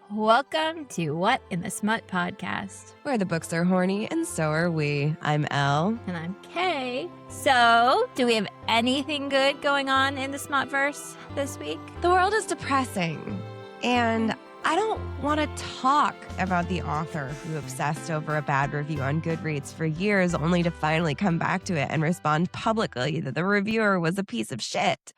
Welcome to What in the Smut podcast. Where the books are horny and so are we. I'm Elle. And I'm Kay. So, do we have anything good going on in the Smutverse this week? The world is depressing, and I don't want to talk about the author who obsessed over a bad review on Goodreads for years only to finally come back to it and respond publicly that the reviewer was a piece of shit.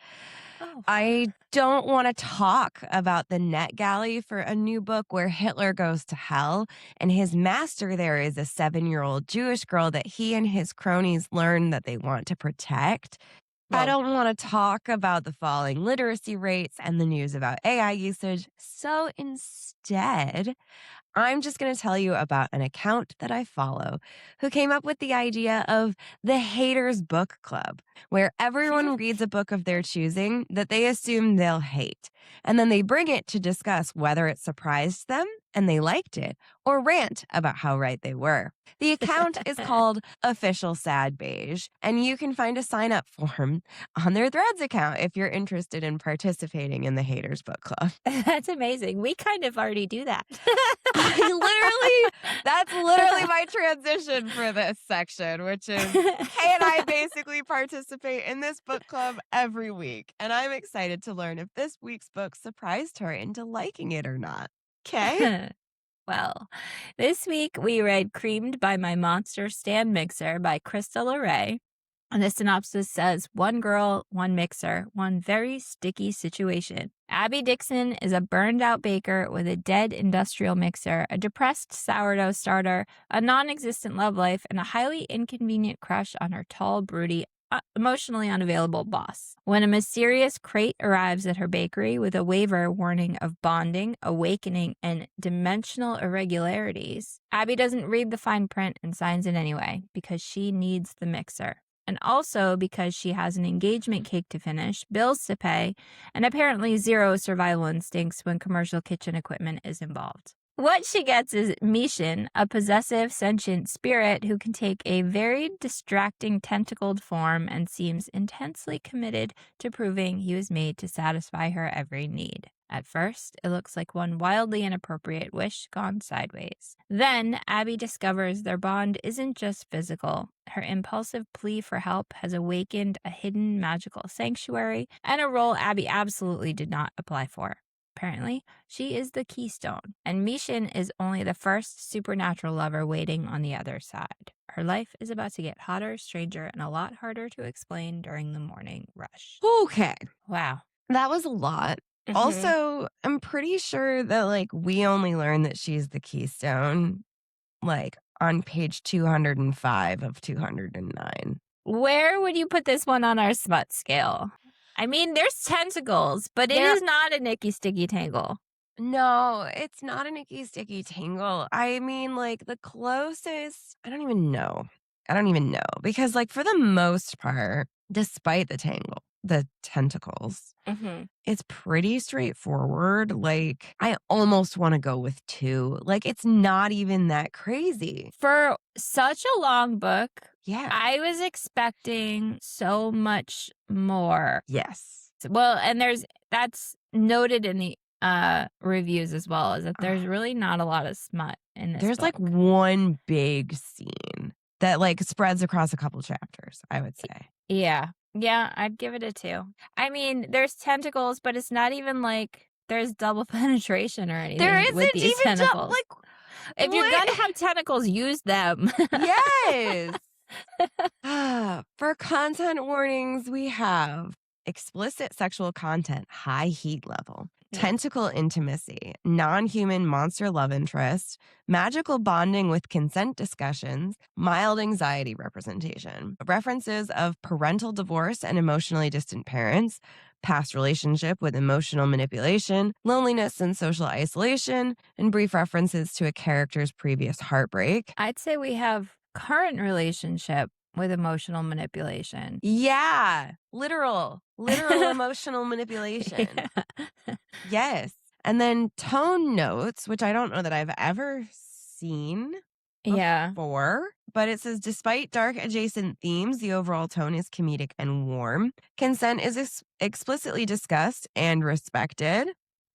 Oh. I don't want to talk about the NetGalley for a new book where Hitler goes to hell and his master there is a 7-year-old Jewish girl that he and his cronies learn that they want to protect. I don't want to talk about the falling literacy rates and the news about AI usage. So instead, I'm just going to tell you about an account that I follow who came up with the idea of the Haters Book Club, where everyone reads a book of their choosing that they assume they'll hate. And then they bring it to discuss whether it surprised them and they liked it, or rant about how right they were. The account is called Official Sad Beige, and you can find a sign-up form on their Threads account if you're interested in participating in the Haters Book Club. That's amazing. We kind of already do that. That's literally my transition for this section, which is Kay and I basically participate in this book club every week. And I'm excited to learn if this week's book surprised her into liking it or not. Kay? Well, this week we read Creamed by My Monster Stand Mixer by Krista LaRae. And the synopsis says, one girl, one mixer, one very sticky situation. Abby Dixon is a burned-out baker with a dead industrial mixer, a depressed sourdough starter, a non-existent love life, and a highly inconvenient crush on her tall, broody, emotionally unavailable boss. When a mysterious crate arrives at her bakery with a waiver warning of bonding, awakening, and dimensional irregularities, Abby doesn't read the fine print and signs it anyway because she needs the mixer. And also because she has an engagement cake to finish, bills to pay, and apparently zero survival instincts when commercial kitchen equipment is involved. What she gets is Mishin, a possessive, sentient spirit who can take a very distracting tentacled form and seems intensely committed to proving he was made to satisfy her every need. At first, it looks like one wildly inappropriate wish gone sideways. Then, Abby discovers their bond isn't just physical. Her impulsive plea for help has awakened a hidden magical sanctuary and a role Abby absolutely did not apply for. Apparently, she is the keystone, and Mishin is only the first supernatural lover waiting on the other side. Her life is about to get hotter, stranger, and a lot harder to explain during the morning rush. Okay. Wow. That was a lot. Also, I'm pretty sure that, we only learned that she's the keystone, on page 205 of 209. Where would you put this one on our smut scale? I mean, there's tentacles, but it is not a Nicky Sticky Tangle. No, it's not a Nicky Sticky Tangle. I mean, the closest, I don't even know. Because, for the most part, despite the tentacles, it's pretty straightforward. I almost want to go with 2. It's not even that crazy. For such a long book, yeah, I was expecting so much more. Yes. Well, and that's noted in the reviews as well, is that there's really not a lot of smut in this book. There's one big scene that spreads across a couple chapters, I would say. Yeah, I'd give it a 2. I mean, there's tentacles, but it's not even there's double penetration or anything. There isn't with these even tentacles. If you're gonna have tentacles, use them. Yes. For content warnings, we have explicit sexual content, high heat level, tentacle intimacy, non-human monster love interest, magical bonding with consent discussions, mild anxiety representation, references of parental divorce and emotionally distant parents, past relationship with emotional manipulation, loneliness and social isolation, and brief references to a character's previous heartbreak. I'd say we have current relationship with emotional manipulation. Yeah, literal emotional manipulation. Yeah. Yes. And then tone notes, which I don't know that I've ever seen before, but it says, despite dark adjacent themes, the overall tone is comedic and warm. Consent is explicitly discussed and respected.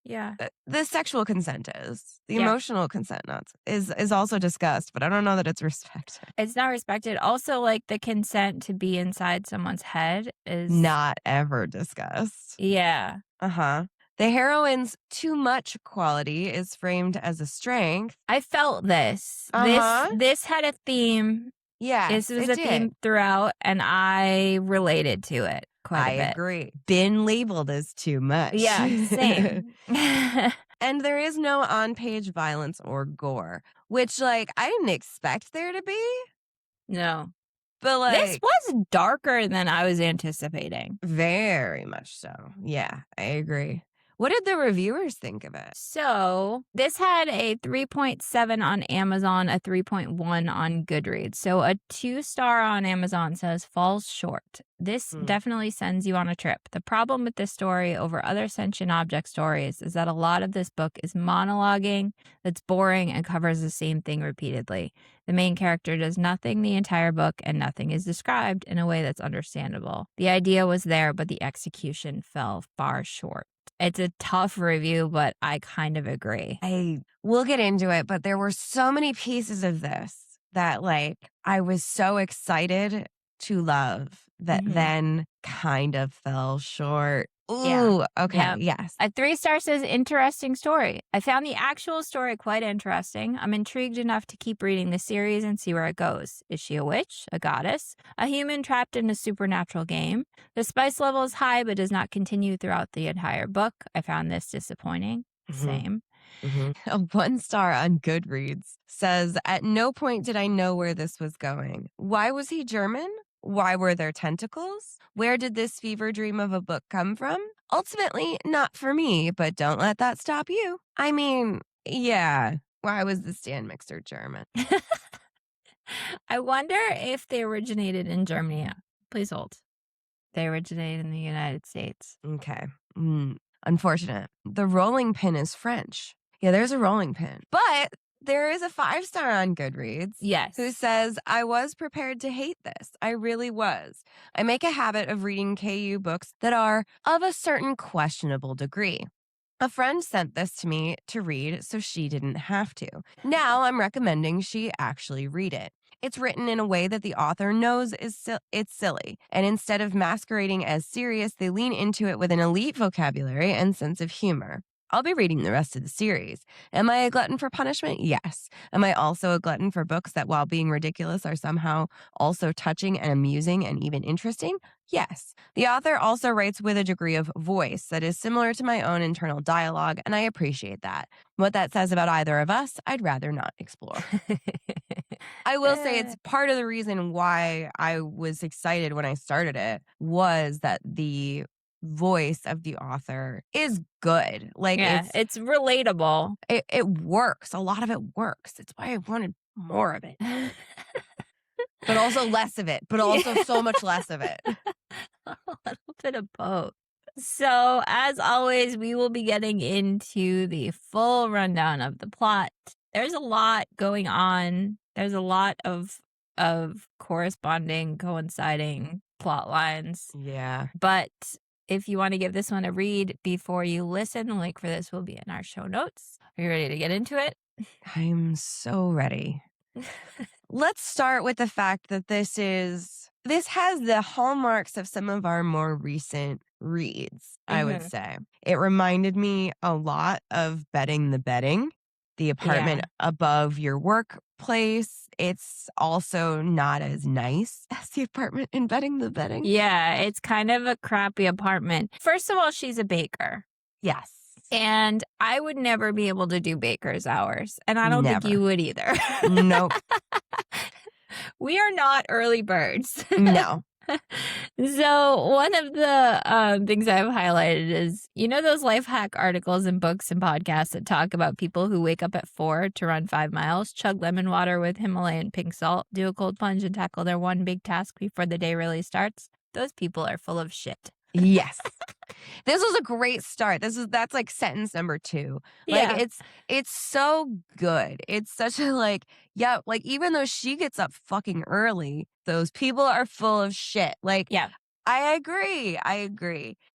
Yeah. The sexual consent is. The Yeah. emotional consent not is also discussed, but I don't know that it's respected. It's not respected. Also, like, the consent to be inside someone's head is Not ever discussed. yeah. Uh-huh. The heroine's too much quality is framed as a strength. I felt this. Uh-huh. This had a theme. This Yes, was it a did. theme throughout, and I related to it quite I a bit. agree. Been labeled as too much. Yeah, same. And there is no on-page violence or gore, which, like, I didn't expect there to be, No. but, This like, was darker than I was anticipating. very much so. Yeah, I agree. What did the reviewers think of it? So, this had a 3.7 on Amazon, a 3.1 on Goodreads. So, a 2-star on Amazon says falls short. This definitely sends you on a trip. The problem with this story over other sentient object stories is that a lot of this book is monologuing that's boring and covers the same thing repeatedly. The main character does nothing the entire book, and nothing is described in a way that's understandable. The idea was there, but the execution fell far short. It's a tough review, but I kind of agree. We'll get into it, but there were so many pieces of this that, like, I was so excited to love that then kind of fell short. Ooh, Yeah. okay, Yeah. yes. A 3-star says interesting story. I found the actual story quite interesting. I'm intrigued enough to keep reading the series and see where it goes. Is she a witch, a goddess, a human trapped in a supernatural game? The spice level is high but does not continue throughout the entire book. I found this disappointing. Same. A 1-star on Goodreads says, at no point did I know where this was going. Why was he German? Why were there tentacles? Where did this fever dream of a book come from? Ultimately, not for me, but don't let that stop you. I mean, yeah. Why was the stand mixer German? I wonder if they originated in Germany. Please hold. They originated in the United States. Okay. Unfortunate. The rolling pin is French. Yeah, there's a rolling pin. But there is a 5-star on Goodreads. Yes. Who says, I was prepared to hate this. I really was. I make a habit of reading KU books that are of a certain questionable degree. A friend sent this to me to read so she didn't have to. Now I'm recommending she actually read it. It's written in a way that the author knows it's silly, and instead of masquerading as serious, they lean into it with an elite vocabulary and sense of humor. I'll be reading the rest of the series. Am I a glutton for punishment? Yes. Am I also a glutton for books that, while being ridiculous, are somehow also touching and amusing and even interesting? Yes. The author also writes with a degree of voice that is similar to my own internal dialogue, and I appreciate that. What that says about either of us, I'd rather not explore. I will say it's part of the reason why I was excited when I started it was that the voice of the author is good. Like, Yeah, it's relatable. it works. A lot of it works. It's why I wanted more of it. But also less of it, but also so much less of it. A little bit of both. So, as always, we will be getting into the full rundown of the plot. There's a lot going on. There's a lot of corresponding, coinciding plot lines. Yeah. But if you want to give this one a read before you listen, the link for this will be in our show notes. Are you ready to get into it? I'm so ready. Let's start with the fact that this has the hallmarks of some of our more recent reads, I would say. It reminded me a lot of Betting the Betting, the apartment above your workplace. It's also not as nice as the apartment in Betting the Betting. Yeah, it's kind of a crappy apartment. First of all, she's a baker. Yes. And I would never be able to do baker's hours. And I don't think Never. you would either. Nope. We are not early birds. No. So one of the things I've highlighted is, you know, those life hack articles and books and podcasts that talk about people who wake up at 4 to run 5 miles, chug lemon water with Himalayan pink salt, do a cold plunge and tackle their one big task before the day really starts? Those people are full of shit. Yes. This was a great start. That's like sentence number 2. Like it's so good. It's such a like even though she gets up fucking early, those people are full of shit. Like I agree.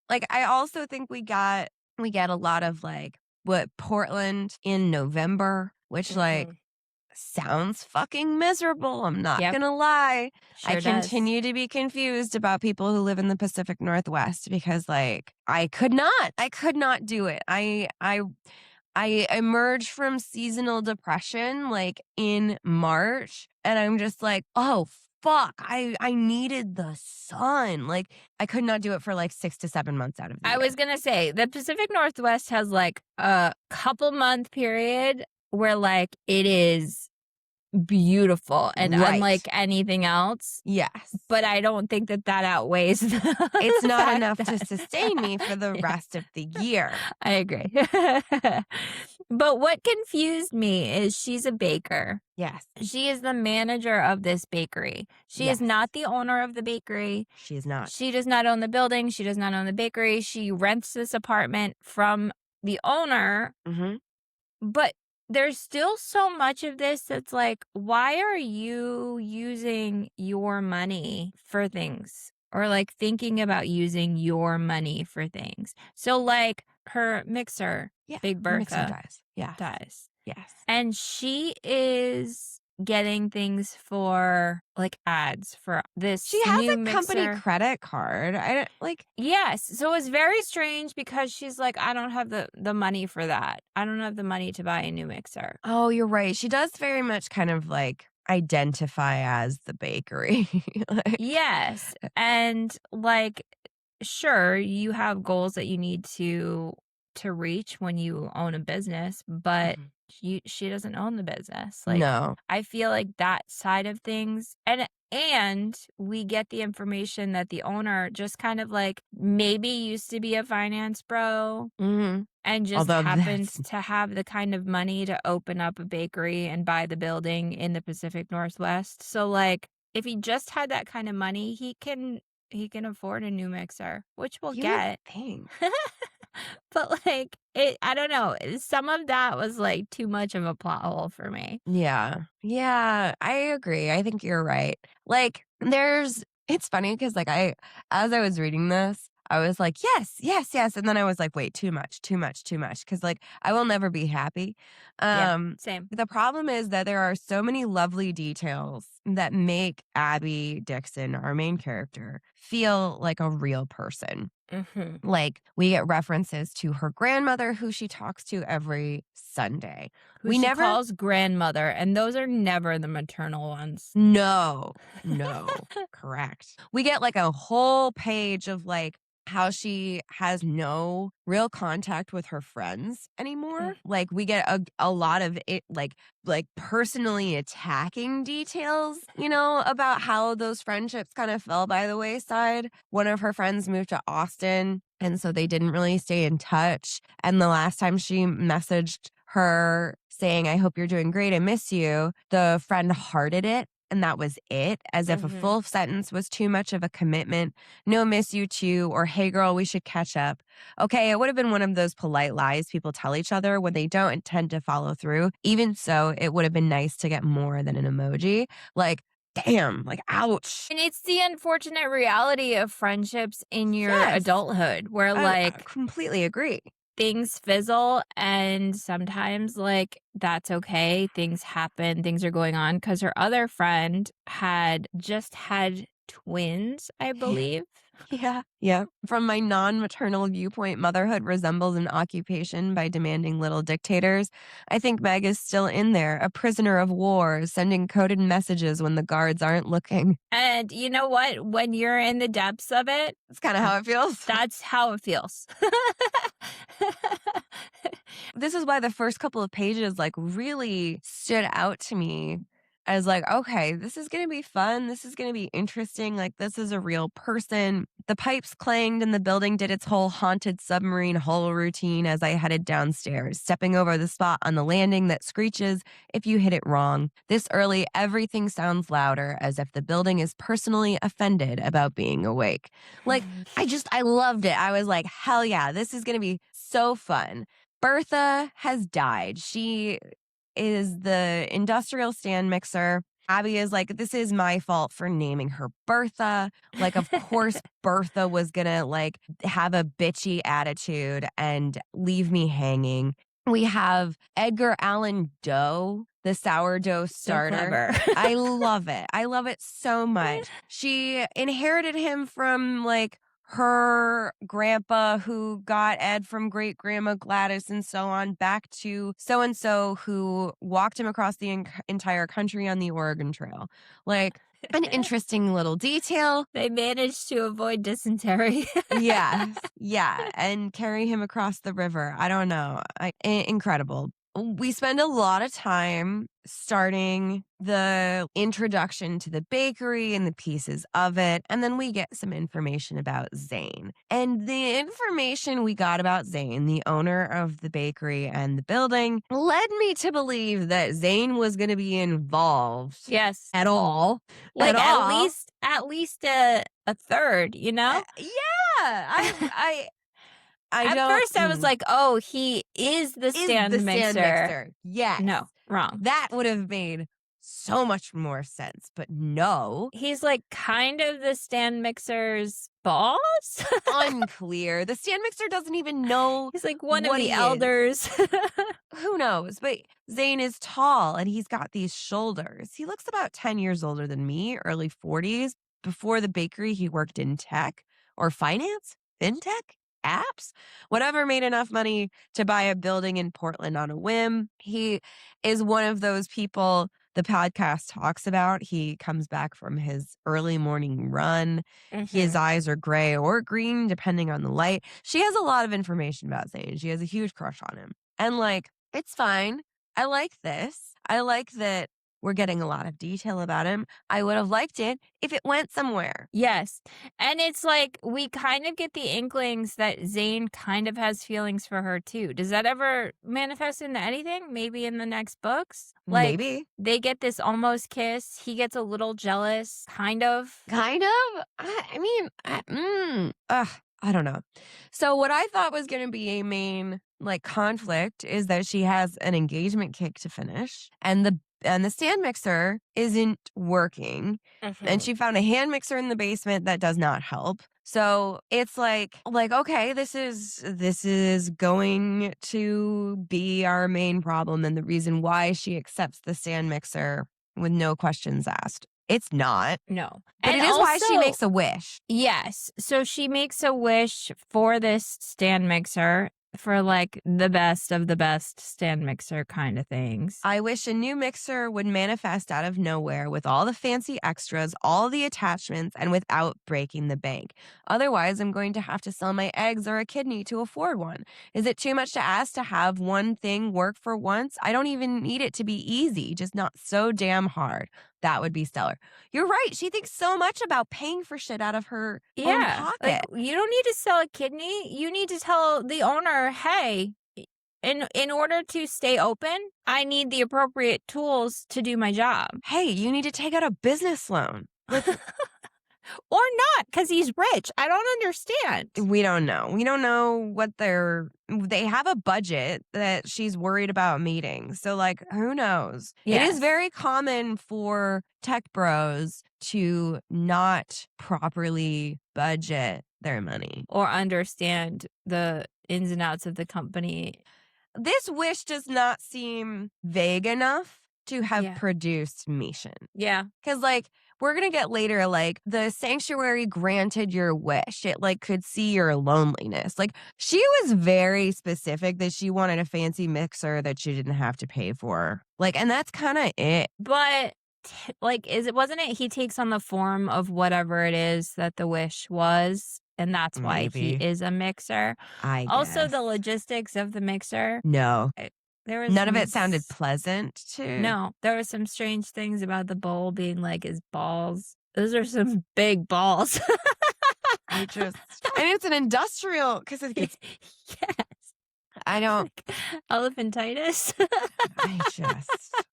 Like I also think we got We get a lot of Portland in November, which sounds fucking miserable. I'm not Yep. gonna lie. I Sure does. continue to be confused about people who live in the Pacific Northwest because I could not do it. I emerged from seasonal depression in March, and I'm just like, oh fuck, I needed the sun. I could not do it for 6 to 7 months out of the I year. was gonna say the Pacific Northwest has a couple month period where it is beautiful and Right. unlike anything else, Yes. but I don't think that outweighs It's the not fact enough to that sustain me for the yeah, rest of the year. I agree. But what confused me is she's a baker. Yes. She is the manager of this bakery. She is Yes. not the owner of the bakery. She is not. She does not own the building. She does not own the bakery. She rents this apartment from the owner. Mhm. But there's still so much of this that's why are you using your money for things? Or thinking about using your money for things. So her mixer, Yeah. Big The mixer Bertha, dies. Yes. dies. Yes. And she is getting things for ads for She this has new a company mixer. credit card. I don't Yes. So it's very strange because she's I don't have the money for that. I don't have the money to buy a new mixer. Oh, you're right. She does very much kind of identify as the bakery. Yes. And sure, you have goals that you need to reach when you own a business, but Mhm. she doesn't own the business. No. I feel that side of things and we get the information that the owner just kind of maybe used to be a finance bro Mhm. and just Although that's happens to have the kind of money to open up a bakery and buy the building in the Pacific Northwest. So if he just had that kind of money, he can afford a new mixer, which we'll you would get. think. But I don't know. Some of that was too much of a plot hole for me. Yeah. Yeah, I agree. I think you're right. It's funny because as I was reading this, I was like, yes, yes, yes. And then I was like, wait, too much, too much, too much. Cause I will never be happy. Yeah, Um, same. the problem is that there are so many lovely details that make Abby Dixon, our main character, feel like a real person. Hmm. We get references to her grandmother who she talks to every Sunday. Who We she never calls grandmother, and those are never the maternal ones. No, no, correct. We get a whole page of how she has no real contact with her friends anymore. We get a lot of it, personally attacking details, about how those friendships kind of fell by the wayside. One of her friends moved to Austin, and so they didn't really stay in touch. And the last time she messaged her saying, I hope you're doing great, I miss you, the friend hearted it. And that was it, as if a Hmm. full sentence was too much of a commitment. No, miss you too, or hey girl, we should catch up. Okay, it would have been one of those polite lies people tell each other when they don't intend to follow through. Even so, it would have been nice to get more than an emoji. Damn, ouch. And it's the unfortunate reality of friendships in your Yes, adulthood where I completely agree. things fizzle and sometimes that's okay. Things happen, things are going on because her other friend had just had twins, I believe. Yeah. Yeah. From my non maternal viewpoint, motherhood resembles an occupation by demanding little dictators. I think Meg is still in there, a prisoner of war, sending coded messages when the guards aren't looking. And you know what? When you're in the depths of it, It's kind of how it feels. that's how it feels. This is why the first couple of pages really stood out to me as okay, this is going to be fun. This is going to be interesting. This is a real person. The pipes clanged and the building did its whole haunted submarine hull routine as I headed downstairs, stepping over the spot on the landing that screeches if you hit it wrong. This early, everything sounds louder as if the building is personally offended about being awake. I loved it. I was like, hell yeah, this is going to be so fun. Bertha has died. She is the industrial stand mixer Abby is like, this is my fault for naming her Bertha. Like, of course, Bertha was gonna like have a bitchy attitude and leave me hanging. We have Edgar Allan Doe, the sourdough So starter. clever. I love it. I love it so much. She inherited him from like her grandpa who got Ed from great grandma Gladys and so on, back to so and so who walked him across the entire country on the Oregon Trail. Like, an interesting little detail. They managed to avoid dysentery. Yes. Yeah. And carry him across the river. I don't know. Incredible. We spend a lot of time starting the introduction to the bakery and the pieces of it. And then we get some information about Zane. And the information we got about Zane, the owner of the bakery and the building, led me to believe that Zane was going to be involved. Yes. At all. Like at all. at least a third, you know? Yeah. At first I was like, oh, he is the stand mixer. Yes. No, wrong. That would have made so much more sense, but no. He's like kind of the stand mixer's boss. Unclear. The stand mixer doesn't even know. He's like one of what the he is. elders. Who knows? But Zane is tall and he's got these shoulders. He looks about 10 years older than me, early 40s. Before the bakery, he worked in tech or finance, fintech, apps, whatever made enough money to buy a building in Portland on a whim. He is one of those people the podcast talks about. He comes back from his early morning run. His eyes are gray or green, depending on the light. She has a lot of information about Zane. She has a huge crush on him. And like, it's fine. I like this. I like that we're getting a lot of detail about him. I would have liked it if it went somewhere. Yes. And it's like we kind of get the inklings that Zane kind of has feelings for her too. Does that ever manifest into anything? Maybe in the next books? Like, maybe. They get this almost kiss. He gets a little jealous, kind of. Kind of? I don't know. So what I thought was going to be a main like conflict is that she has an engagement cake to finish and the stand mixer isn't working. And she found a hand mixer in the basement that does not help. So it's like, okay, this is going to be our main problem and the reason why she accepts the stand mixer with no questions asked. It's not. No. But And it is also, why she makes a wish. Yes. So she makes a wish for this stand mixer for like the best of the best stand mixer kind of things. I wish a new mixer would manifest out of nowhere with all the fancy extras, all the attachments, and without breaking the bank. Otherwise, I'm going to have to sell my eggs or a kidney to afford one. Is it too much to ask to have one thing work for once? I don't even need it to be easy, just not so damn hard. That would be stellar. You're right. She thinks so much about paying for shit out of her own pocket. Like, you don't need to sell a kidney. You need to tell the owner, hey, in order to stay open, I need the appropriate tools to do my job. Hey, you need to take out a business loan. Or not, because he's rich. I don't understand. We don't know. We don't know what they have a budget that she's worried about meeting. So, like, who knows? Yes. It is very common for tech bros to not properly budget their money. Or understand the ins and outs of the company. This wish does not seem vague enough to have produced Mission. Yeah. Because, like, we're going to get later, like, the sanctuary granted your wish. It, like, could see your loneliness. Like, she was very specific that she wanted a fancy mixer that she didn't have to pay for. Like, and that's kind of it. But, like, wasn't it he takes on the form of whatever it is that the wish was? And that's why he is a mixer. I guess. Also, the logistics of the mixer. No. There was none of it sounded pleasant to. No, there were some strange things about the bowl being like his balls. Those are some big balls. And it's an industrial because it gets. Yes. I don't. Elephantitis. I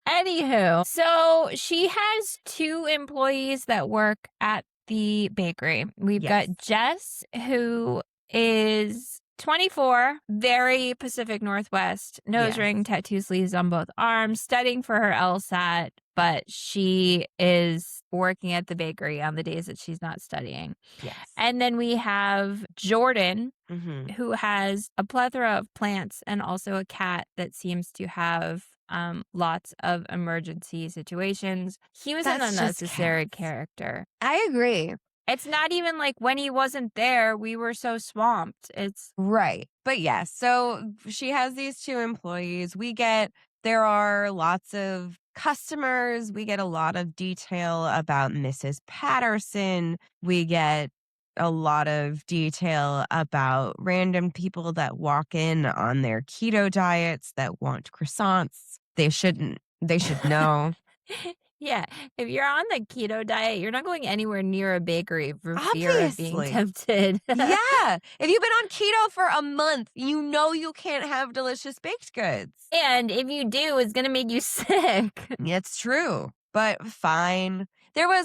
Anywho, so she has 2 employees that work at the bakery. We've got Jess, who is 24, very Pacific Northwest, nose Yes. ring, tattoo sleeves on both arms, studying for her LSAT, but she is working at the bakery on the days that she's not studying. Yes. And then we have Jordan, Mm-hmm. who has a plethora of plants and also a cat that seems to have lots of emergency situations. He was an That's just unnecessary cats. character. I agree. It's not even like when he wasn't there, we were so swamped. It's Right. But yes, so she has these two employees. There are lots of customers. We get a lot of detail about Mrs. Patterson. We get a lot of detail about random people that walk in on their keto diets that want croissants. They should know. yeah. If you're on the keto diet, you're not going anywhere near a bakery for fear of being Obviously. tempted. Yeah. If you've been on keto for a month, you know you can't have delicious baked goods. And if you do, it's going to make you sick. It's true, but fine. There were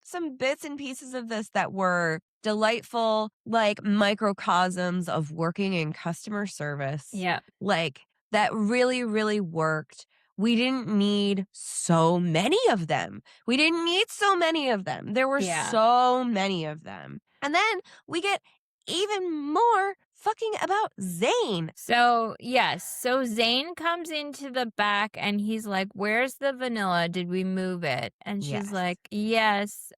some bits and pieces of this that were delightful, like microcosms of working in customer service. Yeah. Like that really, really worked. We didn't need so many of them. We didn't need so many of them. There were Yeah. so many of them. And then we get even more fucking about Zane. So, yes. So Zane comes into the back and he's like, "Where's the vanilla? Did we move it?" And she's Yes. like, "Yes,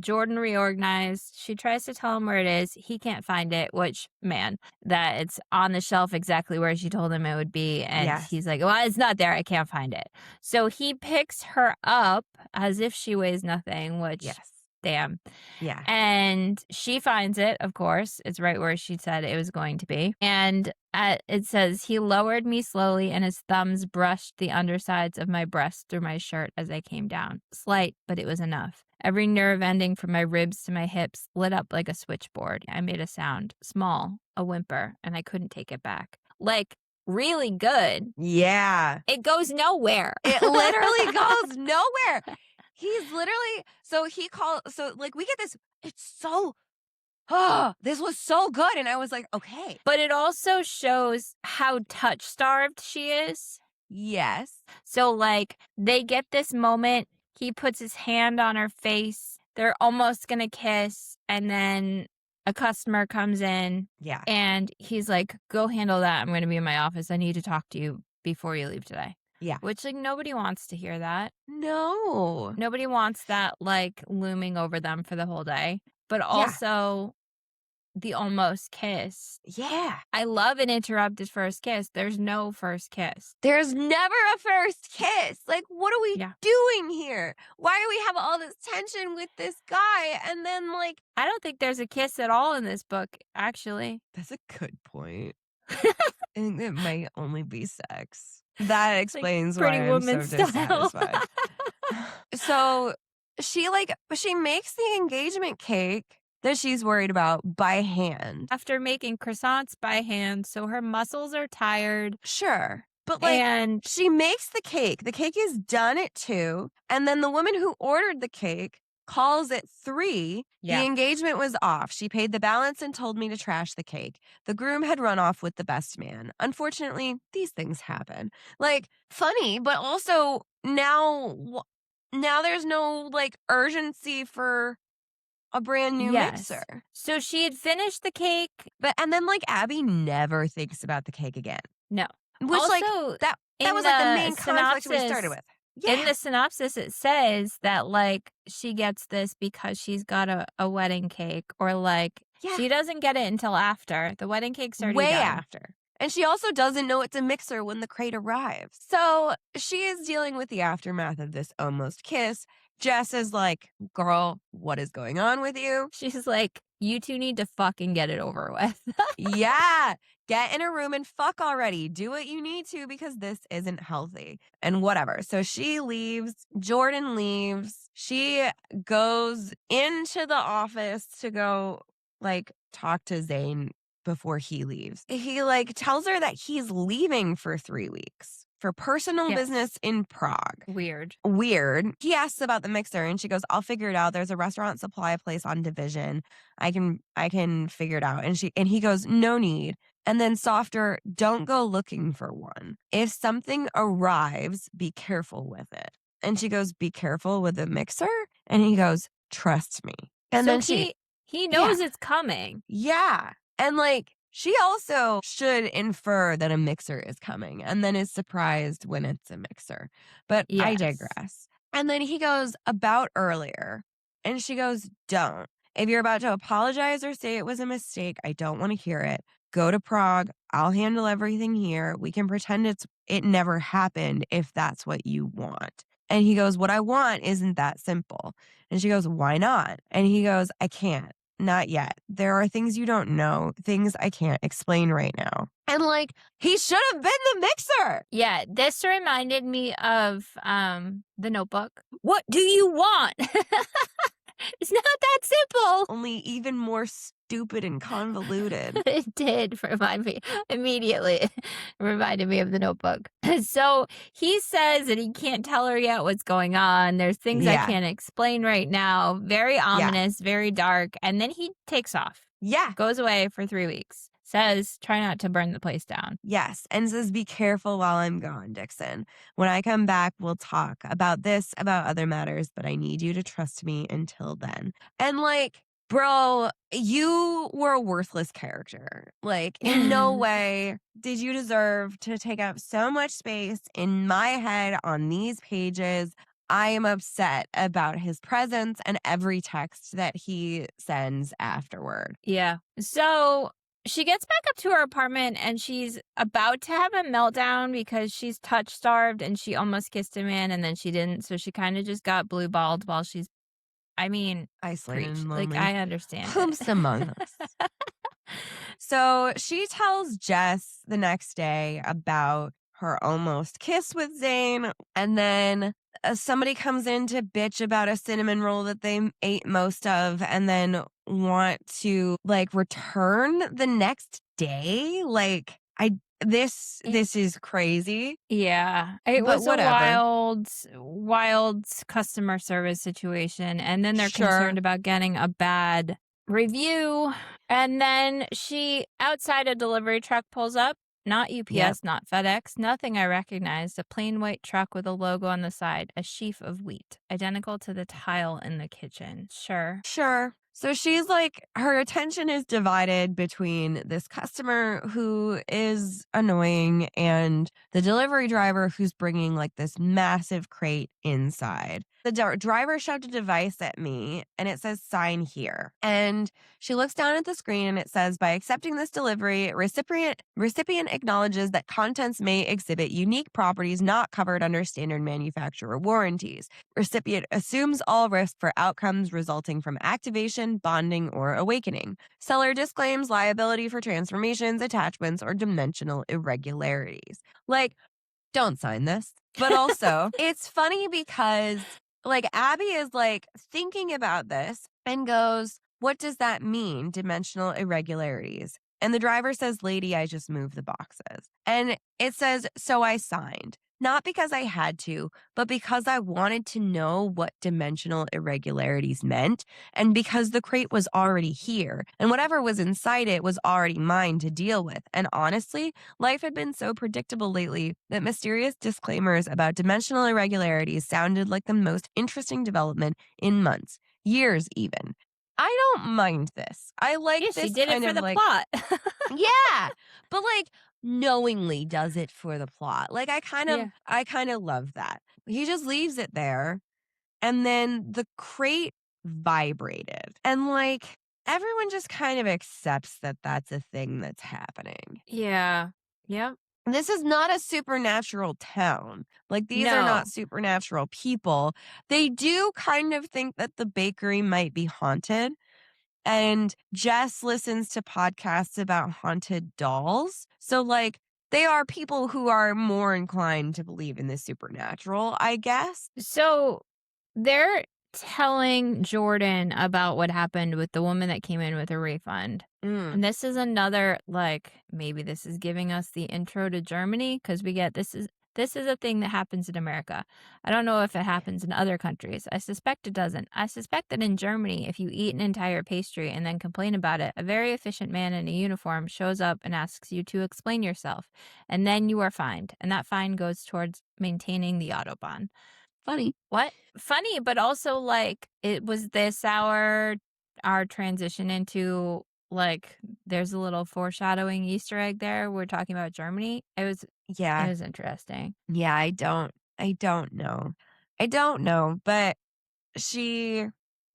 Jordan reorganized." She tries to tell him where it is. He can't find it, which, man, that it's on the shelf exactly where she told him it would be. And Yes. he's like, "Well, it's not there. I can't find it." So he picks her up as if she weighs nothing, which, Yes. damn. Yeah. And she finds it, of course. It's right where she said it was going to be. And it says, "He lowered me slowly and his thumbs brushed the undersides of my breast through my shirt as I came down. Slight, but it was enough. Every nerve ending from my ribs to my hips lit up like a switchboard. I made a sound, small, a whimper, and I couldn't take it back." Like, really good. Yeah. It goes nowhere. It literally goes nowhere. He's literally we get this. It's so this was so good. And I was like, okay. But it also shows how touch starved she is. Yes. So, like, they get this moment. He puts his hand on her face. They're almost going to kiss. And then a customer comes in Yeah. and he's like, "Go handle that. I'm going to be in my office. I need to talk to you before you leave today." Yeah. Which, like, nobody wants to hear that. No. Nobody wants that, like, looming over them for the whole day. But Yeah. also the almost kiss. Yeah. I love an interrupted first kiss. There's no first kiss. There's never a first kiss. Like, what are we Yeah. doing here? Why do we have all this tension with this guy? And then, like, I don't think there's a kiss at all in this book, actually. that's a good point. I think it might only be sex. That explains Pretty why I'm Woman so style. dissatisfied. So she makes the engagement cake that she's worried about by hand. After making croissants by hand, so her muscles are tired. Sure. But And she makes the cake. The cake is done at 2. And then the woman who ordered the cake calls at 3. Yeah. The engagement was off. She paid the balance and told me to trash the cake. The groom had run off with the best man. Unfortunately, these things happen. Like, funny, but also now there's no, like, urgency for a brand new Yes. mixer. So she had finished the cake. And then, like, Abby never thinks about the cake again. No. Which, like, Also, that in was, like, the the main conflict we started synopsis- with. In the synopsis, it says that, like, she gets this because she's got a wedding cake, or, like, Yeah. she doesn't get it until after. The wedding cake's already Way done. after. And she also doesn't know it's a mixer when the crate arrives. So she is dealing with the aftermath of this almost kiss. Jess is like, "Girl, what is going on with you?" She's like, "You two need to fucking get it over with." Yeah. Get in a room and fuck already. Do what you need to because this isn't healthy. And whatever. So she leaves. Jordan leaves. She goes into the office to go, like, talk to Zane before he leaves. He, like, tells her that he's leaving for 3 weeks. for personal Yes. business in Prague. Weird. Weird. He asks about the mixer and she goes, I'll figure it out. There's a restaurant supply place on Division. I can figure it out. And he goes, no need. And then softer, don't go looking for one. If something arrives, be careful with it. And she goes, be careful with the mixer? And he goes, trust me. And So then he knows it's coming. yeah. And like, she also should infer that a mixer is coming and then is surprised when it's a mixer. But I Yes. digress. And then he goes, about earlier. And she goes, don't. If you're about to apologize or say it was a mistake, I don't want to hear it. Go to Prague. I'll handle everything here. We can pretend it never happened if that's what you want. And he goes, what I want isn't that simple. And she goes, why not? And he goes, I can't. Not yet. There are things you don't know, things I can't explain right now. And like, he should have been the mixer. Yeah, this reminded me of The Notebook. What do you want? It's not that simple. Only even more stupid and convoluted. It did remind me immediately. It reminded me of The Notebook. So he says that he can't tell her yet what's going on. There's things I Yeah. can't explain right now. Very ominous, very dark. And then he takes off, Yeah. goes away for 3 weeks. Says, try not to burn the place down. Yes. And says, be careful while I'm gone, Dixon. When I come back, we'll talk about this, about other matters, but I need you to trust me until then. And like, bro, you were a worthless character. Like, in no way did you deserve to take up so much space in my head on these pages. I am upset about his presence and every text that he sends afterward. Yeah. So she gets back up to her apartment and she's about to have a meltdown because she's touch starved and she almost kissed a man and then she didn't. So she kind of just got blue balled while she's, Isolated preach. and Like, lonely. I understand. Whom's among us? So she tells Jess the next day about her almost kiss with Zane. And then somebody comes in to bitch about a cinnamon roll that they ate most of and then want to like return the next day. Like, this is crazy. Yeah. It But was whatever. a wild customer service situation. And then they're Sure. concerned about getting a bad review. And then outside a delivery truck pulls up. Not UPS, Yep. not FedEx, nothing I recognized. A plain white truck with a logo on the side, a sheaf of wheat, identical to the tile in the kitchen. Sure. So she's like, her attention is divided between this customer who is annoying and the delivery driver who's bringing like this massive crate inside. The driver shoved a device at me and it says sign here. And she looks down at the screen and it says, by accepting this delivery, recipient acknowledges that contents may exhibit unique properties not covered under standard manufacturer warranties. Recipient assumes all risk for outcomes resulting from activation, bonding, or awakening. Seller disclaims liability for transformations, attachments, or dimensional irregularities. Like, don't sign this. But also, it's funny because like Abby is like thinking about this and goes, what does that mean? Dimensional irregularities. And the driver says, lady, I just moved the boxes. And it says, so I signed. Not because I had to, but because I wanted to know what dimensional irregularities meant, and because the crate was already here, and whatever was inside it was already mine to deal with. And honestly, life had been so predictable lately that mysterious disclaimers about dimensional irregularities sounded like the most interesting development in months, years even. I don't mind this. I like this she did it kind for of the like, plot. yeah, but like knowingly does it for the plot. Like I kind of love that. He just leaves it there and then the crate vibrated. And like everyone just kind of accepts that that's a thing that's happening. Yeah. Yep. This is not a supernatural town. Like these are No. not supernatural people. They do kind of think that the bakery might be haunted. And Jess listens to podcasts about haunted dolls. So, like, they are people who are more inclined to believe in the supernatural, I guess. So they're telling Jordan about what happened with the woman that came in with a refund. And this is another, like, maybe this is giving us the intro to Germany because we get this is This is a thing that happens in America. I don't know if it happens in other countries. I suspect it doesn't. I suspect that in Germany, if you eat an entire pastry and then complain about it, a very efficient man in a uniform shows up and asks you to explain yourself, and then you are fined, and that fine goes towards maintaining the Autobahn. Funny. What? Funny, but also, like, it was this our transition into, like, there's a little foreshadowing Easter egg there. We're talking about Germany. It Yeah. was interesting. Yeah, I don't know. I don't know, but she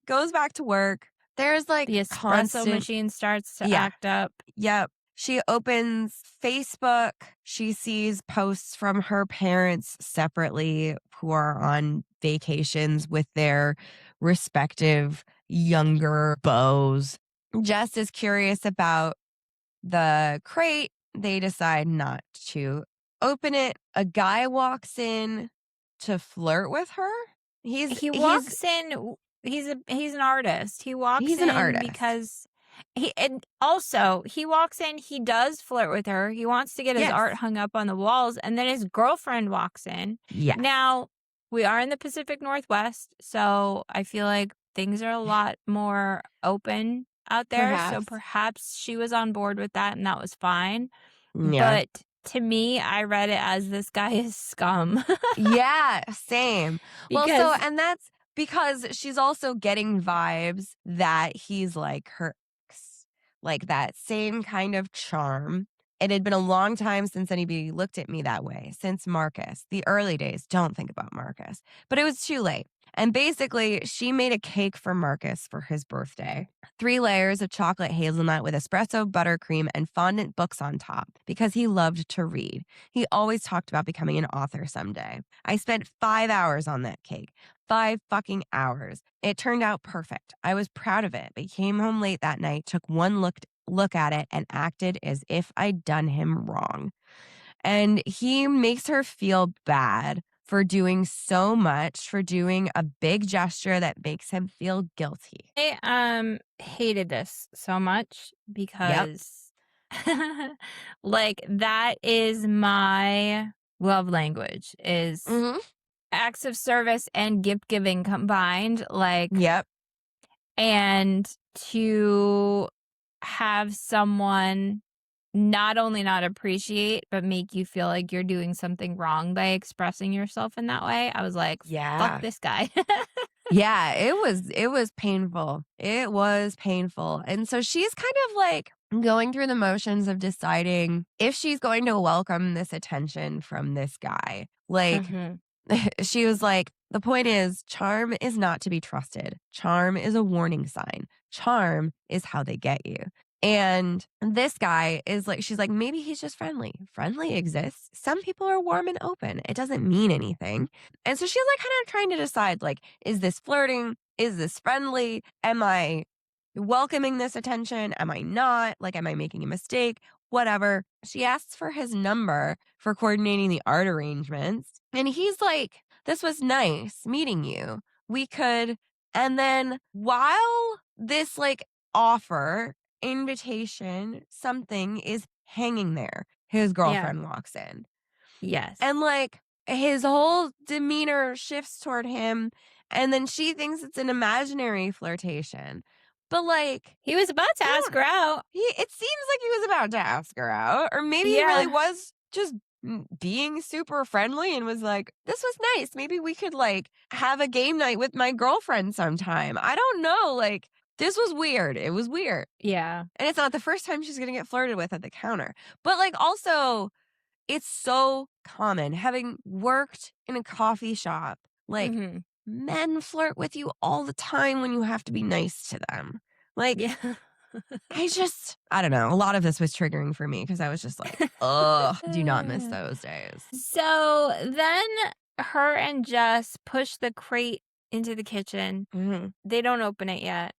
goes back to work. There's like The espresso constant machine starts to yeah. act up. Yep. She opens Facebook. She sees posts from her parents separately who are on vacations with their respective younger beaux. Just as curious about the crate, they decide not to open it. A guy walks in to flirt with her. He's He he's walks in he's an artist. He walks he's an in artist. because he walks in, he does flirt with her. He wants to get his art Yes. hung up on the walls, and then his girlfriend walks in. Yes. Now, we are in the Pacific Northwest, so I feel like things are a lot more open out there, so Perhaps. perhaps she was on board with that and that was fine. Yeah. But to me, I read it as this guy is scum. Yeah, same. Well, so Because and that's because she's also getting vibes that he's like her ex, like that same kind of charm. It had been a long time since anybody looked at me that way, since Marcus. The early days, don't think about Marcus. But it was too late. And basically, she made a cake for Marcus for his birthday. 3 layers of chocolate hazelnut with espresso, buttercream, and fondant books on top because he loved to read. He always talked about becoming an author someday. I spent 5 hours on that cake. 5 fucking hours. It turned out perfect. I was proud of it, but came home late that night, took one look at it, and acted as if I'd done him wrong. And he makes her feel bad for doing so much, for doing a big gesture that makes him feel guilty. I hated this so much Yep. because like that is my love language is Mhm. acts of service and gift giving combined, like, Yep. and to have someone not only not appreciate, but make you feel like you're doing something wrong by expressing yourself in that way. I was like, fuck Yeah. this guy. Yeah, it was painful. It was painful. And so she's kind of like going through the motions of deciding if she's going to welcome this attention from this guy. Like Mhm. she was like, the point is, charm is not to be trusted. Charm is a warning sign. Charm is how they get you. And this guy is like, she's like, maybe he's just friendly. Friendly exists. Some people are warm and open. It doesn't mean anything. And so she's like, kind of trying to decide, like, is this flirting? Is this friendly? Am I welcoming this attention? Am I not? Like, am I making a mistake? Whatever. She asks for his number for coordinating the art arrangements. And he's like, this was nice meeting you. We could. And then while this like offer, invitation, something is hanging there, his Yeah. girlfriend walks in. Yes. And like his whole demeanor shifts toward him. And then she thinks it's an imaginary flirtation. But like, He was about to I ask don't her out. it seems like he was about to ask her out, or maybe he really Yeah. was just being super friendly and was like, "This was nice. Maybe we could like have a game night with my girlfriend sometime." I don't know. Like this was weird. It was weird, Yeah. and it's not the first time she's gonna get flirted with at the counter. But like also, it's so common having worked in a coffee shop. Like Mhm. men flirt with you all the time when you have to be nice to them. Like Yeah. I don't know. A lot of this was triggering for me because I was just like, ugh, do not miss those days. So then her and Jess push the crate into the kitchen. Mhm. They don't open it yet.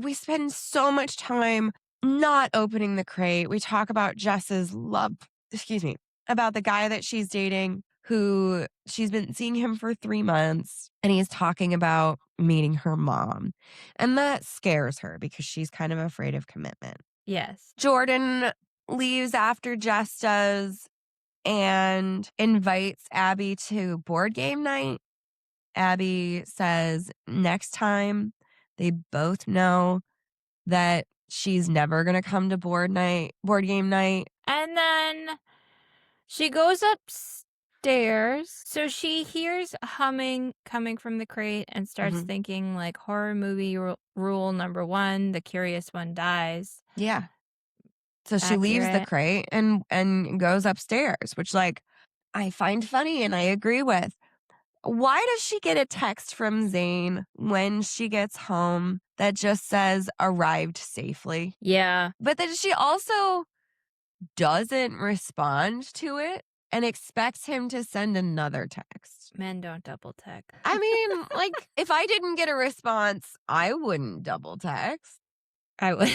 We spend so much time not opening the crate. We talk about Jess's love, excuse me, about the guy that she's dating who she's been seeing him for 3 months and he's talking about meeting her mom. And that scares her because she's kind of afraid of commitment. Yes. Jordan leaves after Jess does. and invites Abby to board game night. Abby says next time they both know that she's never going to come to board game night. And then she goes upstairs. So she hears humming coming from the crate and starts thinking like horror movie rule number 1, the curious one dies. Yeah. So she leaves the Accurate. crate and goes upstairs, which like I find funny and I agree with. Why does she get a text from Zane when she gets home that just says arrived safely? Yeah. But then she also doesn't respond to it and expects him to send another text. Men don't double text. I mean, like, if I didn't get a response, I wouldn't double text. I would.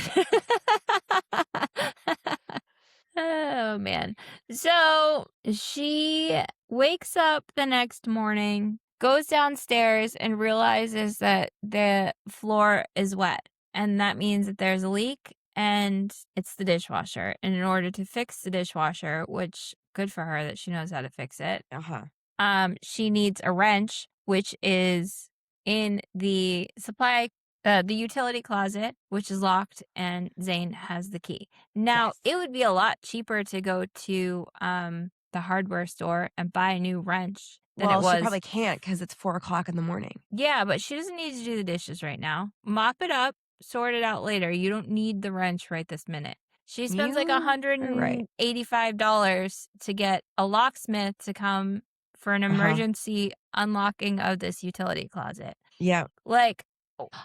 Oh, man. So she wakes up the next morning, goes downstairs, and realizes that the floor is wet. And that means that there's a leak and it's the dishwasher. And in order to fix the dishwasher, which good for her that she knows how to fix it, she needs a wrench, which is in the the utility closet, which is locked, and Zane has the key. Now, It would be a lot cheaper to go to the hardware store and buy a new wrench than it was. She probably can't because it's 4:00 in the morning. Yeah, but she doesn't need to do the dishes right now. Mop it up, sort it out later. You don't need the wrench right this minute. She spends like $185 to get a locksmith to come for an emergency unlocking of this utility closet. Yeah. Like,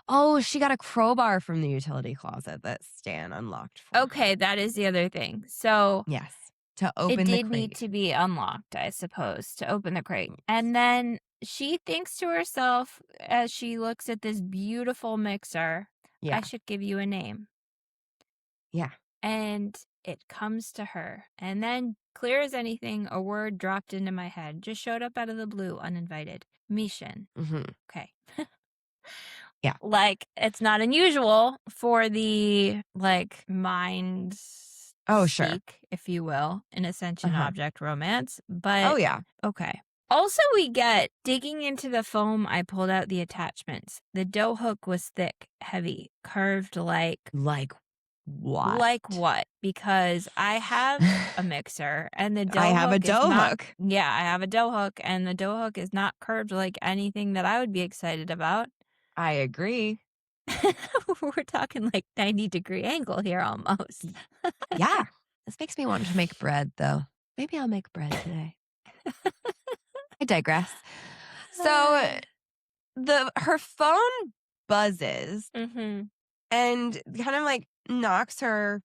oh, she got a crowbar from the utility closet that Stan unlocked for okay, that is the other thing. So yes, to open the crate. It did need to be unlocked, I suppose, to open the crate. And then she thinks to herself as she looks at this beautiful mixer, I should give you a name. Yeah. And it comes to her. And then, clear as anything, a word dropped into my head. Just showed up out of the blue, uninvited. Mishin. Okay. Yeah. Like, it's not unusual for the, like, mind speak, if you will, in a sentient object romance. But, okay. Also, we get digging into the foam. I pulled out the attachments. The dough hook was thick, heavy, curved like what? Like what? Because I have a mixer and the dough I have hook a dough hook. Yeah, I have a dough hook and the dough hook is not curved like anything that I would be excited about. I agree. We're talking like 90-degree angle here almost. Yeah. This makes me want to make bread though. Maybe I'll make bread today. I digress. So her phone buzzes and kind of like knocks her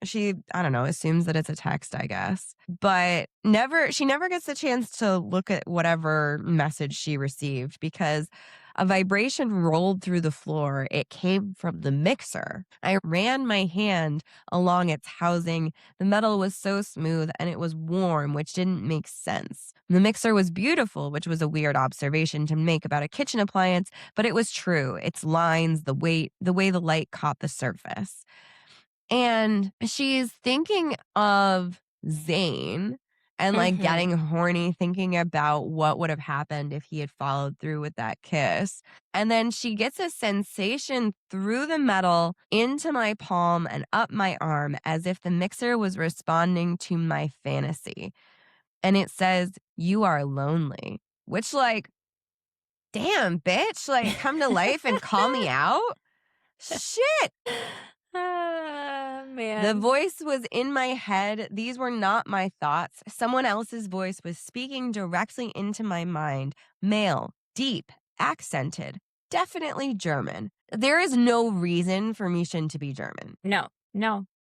she I don't know, assumes that it's a text, I guess. But she never gets the chance to look at whatever message she received because a vibration rolled through the floor. It came from the mixer. I ran my hand along its housing. The metal was so smooth and it was warm, which didn't make sense. The mixer was beautiful, which was a weird observation to make about a kitchen appliance, but it was true. Its lines, the weight, the way the light caught the surface. And she's thinking of Zane and like getting horny, thinking about what would have happened if he had followed through with that kiss. And then she gets a sensation through the metal into my palm and up my arm as if the mixer was responding to my fantasy. And it says, "You are lonely," which like, damn, bitch, like come to life and call me out. Shit. Man. The voice was in my head. These were not my thoughts. Someone else's voice was speaking directly into my mind. Male, deep, accented, definitely German. There is no reason for Mishin to be German. No.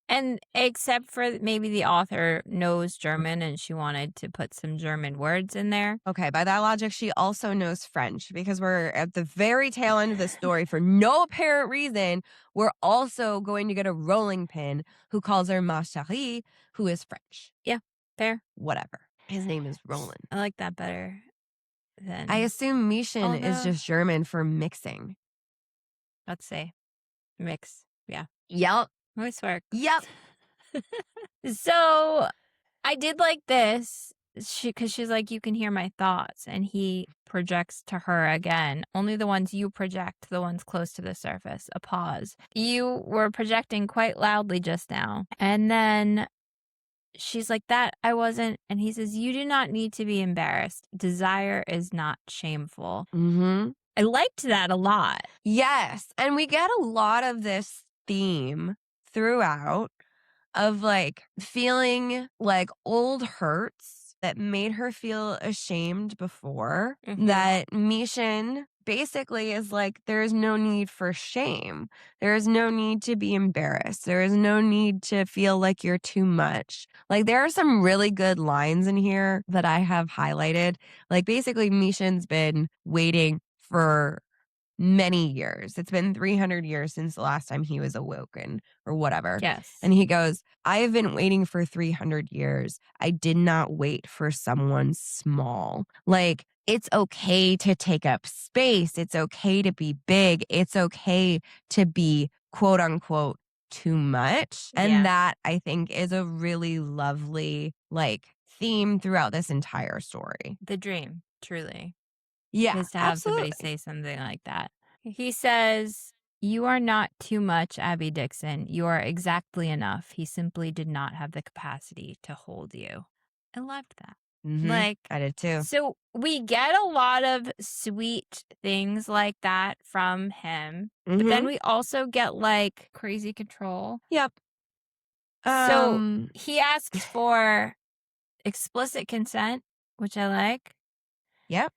And except for maybe the author knows German and she wanted to put some German words in there. Okay, by that logic, she also knows French because we're at the very tail end of the story. For no apparent reason, we're also going to get a rolling pin who calls her Ma Chérie, who is French. Yeah, fair. Whatever. His name is Roland. I like that better than... I assume Mishin is just German for mixing. Let's say mix. Yeah. Yep. Voice work. Yep. So I did like this. Because she's like, you can hear my thoughts. And he projects to her again. Only the ones you project, the ones close to the surface. A pause. You were projecting quite loudly just now. And then she's like, that I wasn't. And he says, you do not need to be embarrassed. Desire is not shameful. Mm-hmm. I liked that a lot. Yes. And we get a lot of this theme throughout of like feeling like old hurts that made her feel ashamed before. Mhm. That Mishin basically is like, there is no need for shame. There is no need to be embarrassed. There is no need to feel like you're too much. Like, there are some really good lines in here that I have highlighted. Like, basically, Mishin's been waiting for many years. It's been 300 years since the last time he was awoken or whatever. Yes. And he goes, I have been waiting for 300 years. I did not wait for someone small. Like, it's okay to take up space. It's okay to be big. It's okay to be quote unquote too much. And Yeah. that I think is a really lovely like theme throughout this entire story. The dream, truly. Yeah, Is to have absolutely. somebody say something like that. He says, you are not too much, Abby Dixon. You are exactly enough. He simply did not have the capacity to hold you. I loved that. Mm-hmm. Like, I did too. so we get a lot of sweet things like that from him. But then we also get like crazy control. Yep. So he asks for explicit consent, which I like. Yep.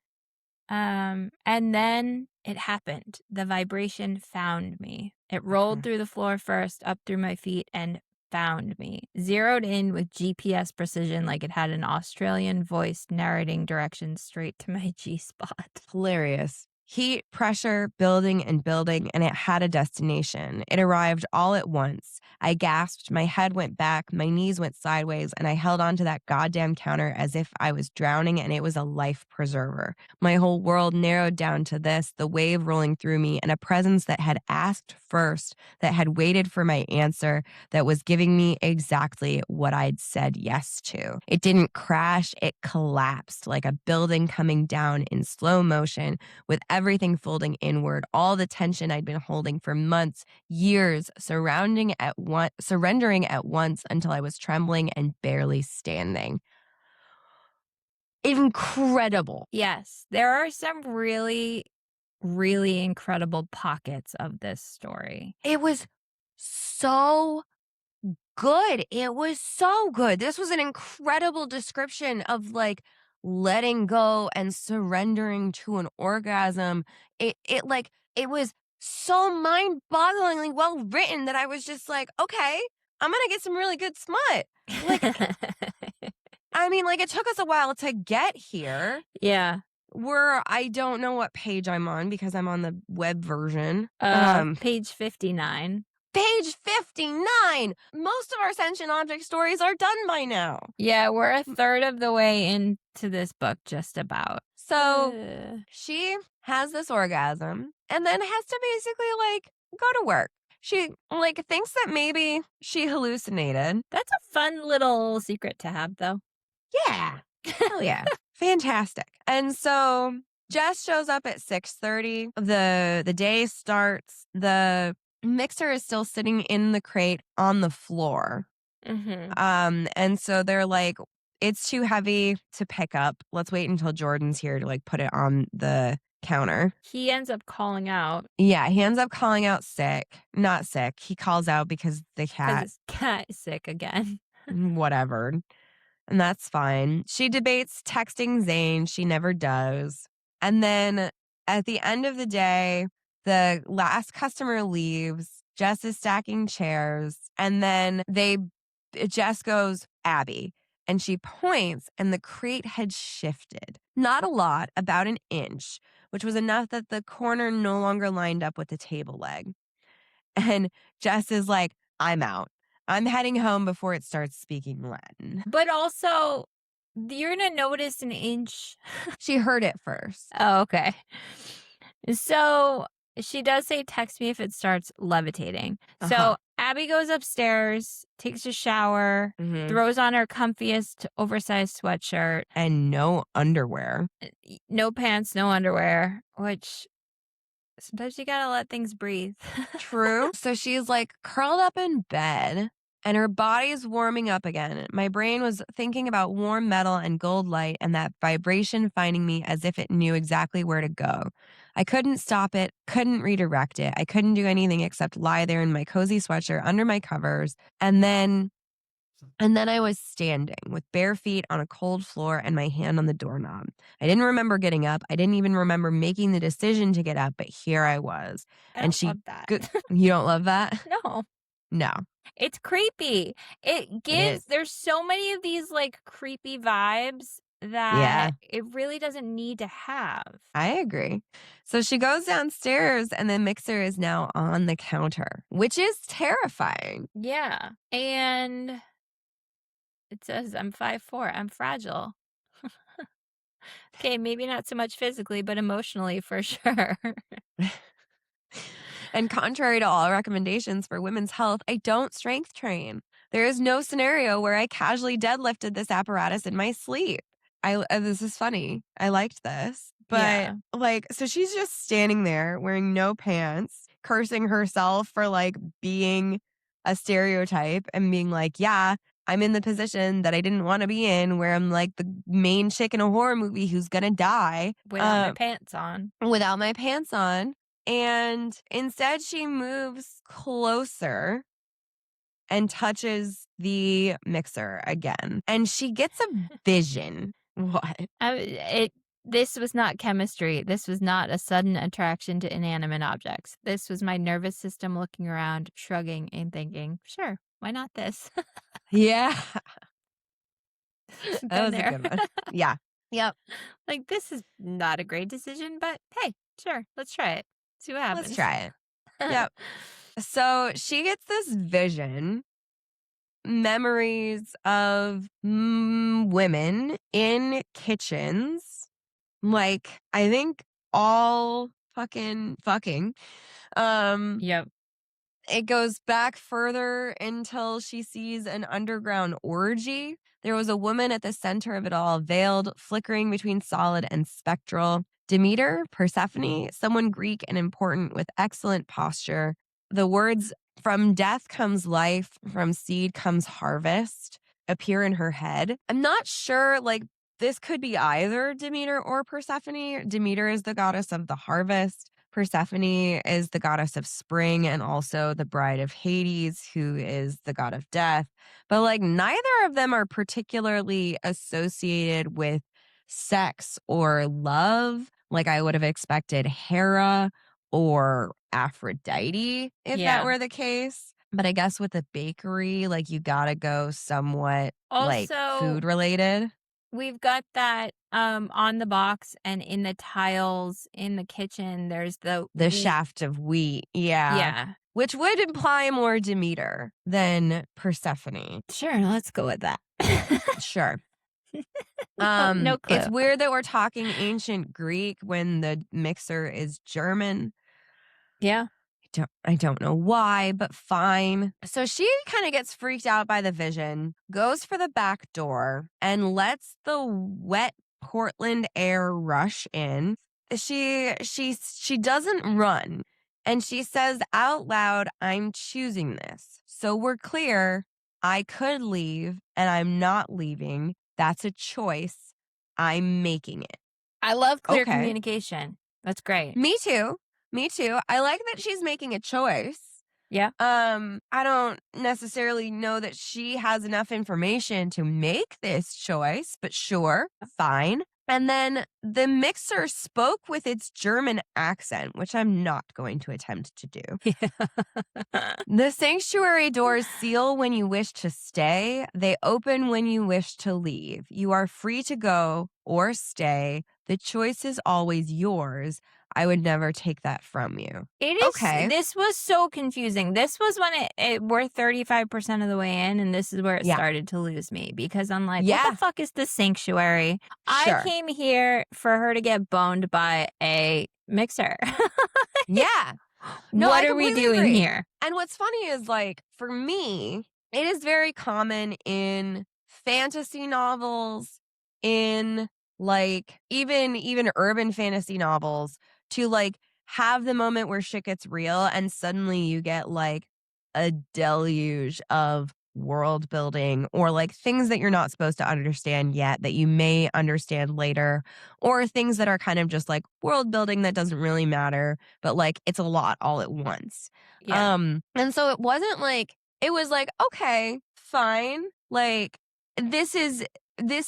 And then it happened. The vibration found me. It rolled through the floor first, up through my feet, and found me. Zeroed in with GPS precision like it had an Australian voice narrating directions straight to my G-spot. Hilarious. Heat, pressure, building and building, and it had a destination. It arrived all at once. I gasped, my head went back, my knees went sideways, and I held onto that goddamn counter as if I was drowning and it was a life preserver. My whole world narrowed down to this, the wave rolling through me, and a presence that had asked first, that had waited for my answer, that was giving me exactly what I'd said yes to. It didn't crash, it collapsed like a building coming down in slow motion with everything folding inward, all the tension I'd been holding for months, years, surrendering at once until I was trembling and barely standing. Incredible. Yes, there are some really, really incredible pockets of this story. It was so good. It was so good. This was an incredible description of like letting go and surrendering to an orgasm. It was so mind-bogglingly well written that I was just like, okay, I'm gonna get some really good smut. Like, I mean, like, it took us a while to get here. Yeah. I don't know what page I'm on because I'm on the web version. Page 59. Page 59. Most of our sentient object stories are done by now. Yeah, we're a third of the way into this book, just about. So she has this orgasm and then has to basically like go to work. She like thinks that maybe she hallucinated. That's a fun little secret to have, though. Yeah. Hell yeah. Fantastic. And so Jess shows up at 6:30. The day starts. The mixer is still sitting in the crate on the floor. And so they're like, it's too heavy to pick up. Let's wait until Jordan's here to like put it on the counter. He ends up calling out. Yeah, he ends up calling out sick. Not sick. He calls out because the cat. His cat is sick again. Whatever. And that's fine. She debates texting Zane. She never does. And then at the end of the day, the last customer leaves. Jess is stacking chairs. And then Jess goes, Abby. And she points, and the crate had shifted. Not a lot, about an inch, which was enough that the corner no longer lined up with the table leg. And Jess is like, I'm out. I'm heading home before it starts speaking Latin. But also, you're going to notice an inch. She heard it first. Oh, okay. So She does say, "Text me if it starts levitating." Uh-huh. So Abby goes upstairs, takes a shower, Mhm. throws on her comfiest oversized sweatshirt, And no underwear. no pants, no underwear, which sometimes you gotta let things breathe. True. So she's like curled up in bed and her body's warming up again. My brain was thinking about warm metal and gold light and that vibration finding me as if it knew exactly where to go. I couldn't stop it, couldn't redirect it. I couldn't do anything except lie there in my cozy sweatshirt under my covers. And then I was standing with bare feet on a cold floor and my hand on the doorknob. I didn't remember getting up. I didn't even remember making the decision to get up, but here I was. I And don't she, love that. you don't love that? No. No, It's creepy. It it is. gives there's so many of these, like, creepy vibes Yeah, that it really doesn't need to have. I agree. So she goes downstairs and the mixer is now on the counter, which is terrifying. Yeah, and it says, "I'm 5'4". I'm fragile." Okay, maybe not so much physically, but emotionally for sure. And contrary to all recommendations for women's health, I don't strength train. There is no scenario where I casually deadlifted this apparatus in my sleep. This is funny. I liked this. But Yeah. like so she's just standing there wearing no pants, cursing herself for like being a stereotype and being like, "Yeah, I'm in the position that I didn't want to be in where I'm like the main chick in a horror movie who's going to die." Without my pants on. Without my pants on. And instead, she moves closer and touches the mixer again. And she gets a vision. What? This was not chemistry. This was not a sudden attraction to inanimate objects. This was my nervous system looking around, shrugging and thinking, "Sure, why not this?" Yeah, that Been was a there. good one. Yeah. Yep. Like, this is not a great decision, but hey, sure, let's try it. See what Let's happens. try it. Yep. So she gets this vision, memories of women in kitchens, like, I think all fucking. Um, Yep. it goes back further until she sees an underground orgy. There was a woman at the center of it all, veiled, flickering between solid and spectral. Demeter, Persephone, someone Greek and important with excellent posture. The words, "From death comes life, from seed comes harvest," appear in her head. I'm not sure, like, this could be either Demeter or Persephone. Demeter is the goddess of the harvest. Persephone is the goddess of spring and also the bride of Hades, who is the god of death. But like neither of them are particularly associated with sex or love. Like I would have expected Hera or Aphrodite if that Yeah. were the case. But I guess with the bakery, like you gotta go somewhat like Also, food related. we've got that on the box and in the tiles in the kitchen, there's the The wheat. shaft of wheat, yeah. Yeah. Which would imply more Demeter than Persephone. Sure, let's go with that. Sure. No It's clue. weird that we're talking ancient Greek when the mixer is German. Yeah. I don't know why, but fine. So she kind of gets freaked out by the vision, goes for the back door, and lets the wet Portland air rush in. She doesn't run, and she says out loud, "I'm choosing this." So we're clear, I could leave, and I'm not leaving. That's a choice. I'm making it. I love clear Okay. communication. That's great. Me too. Me too. I like that she's making a choice. Yeah. I don't necessarily know that she has enough information to make this choice, but sure, fine. And then the mixer spoke with its German accent, which I'm not going to attempt to do. The sanctuary doors seal when you wish to stay. They open when you wish to leave. You are free to go or stay. The choice is always yours. I would never take that from you. It is. Okay. This was so confusing. This was when we're 35% of the way in, and this is where it Yeah. started to lose me because I'm like, what Yeah. the fuck is this sanctuary? I Sure. came here for her to get boned by a mixer. Yeah. No, What I are we completely doing agree. here? And what's funny is, like, for me, it is very common in fantasy novels, in like even urban fantasy novels to like have the moment where shit gets real and suddenly you get like a deluge of world building or like things that you're not supposed to understand yet that you may understand later, or things that are kind of just like world building that doesn't really matter, but like it's a lot all at once. Yeah. And so it wasn't like, it was like, okay, fine. Like this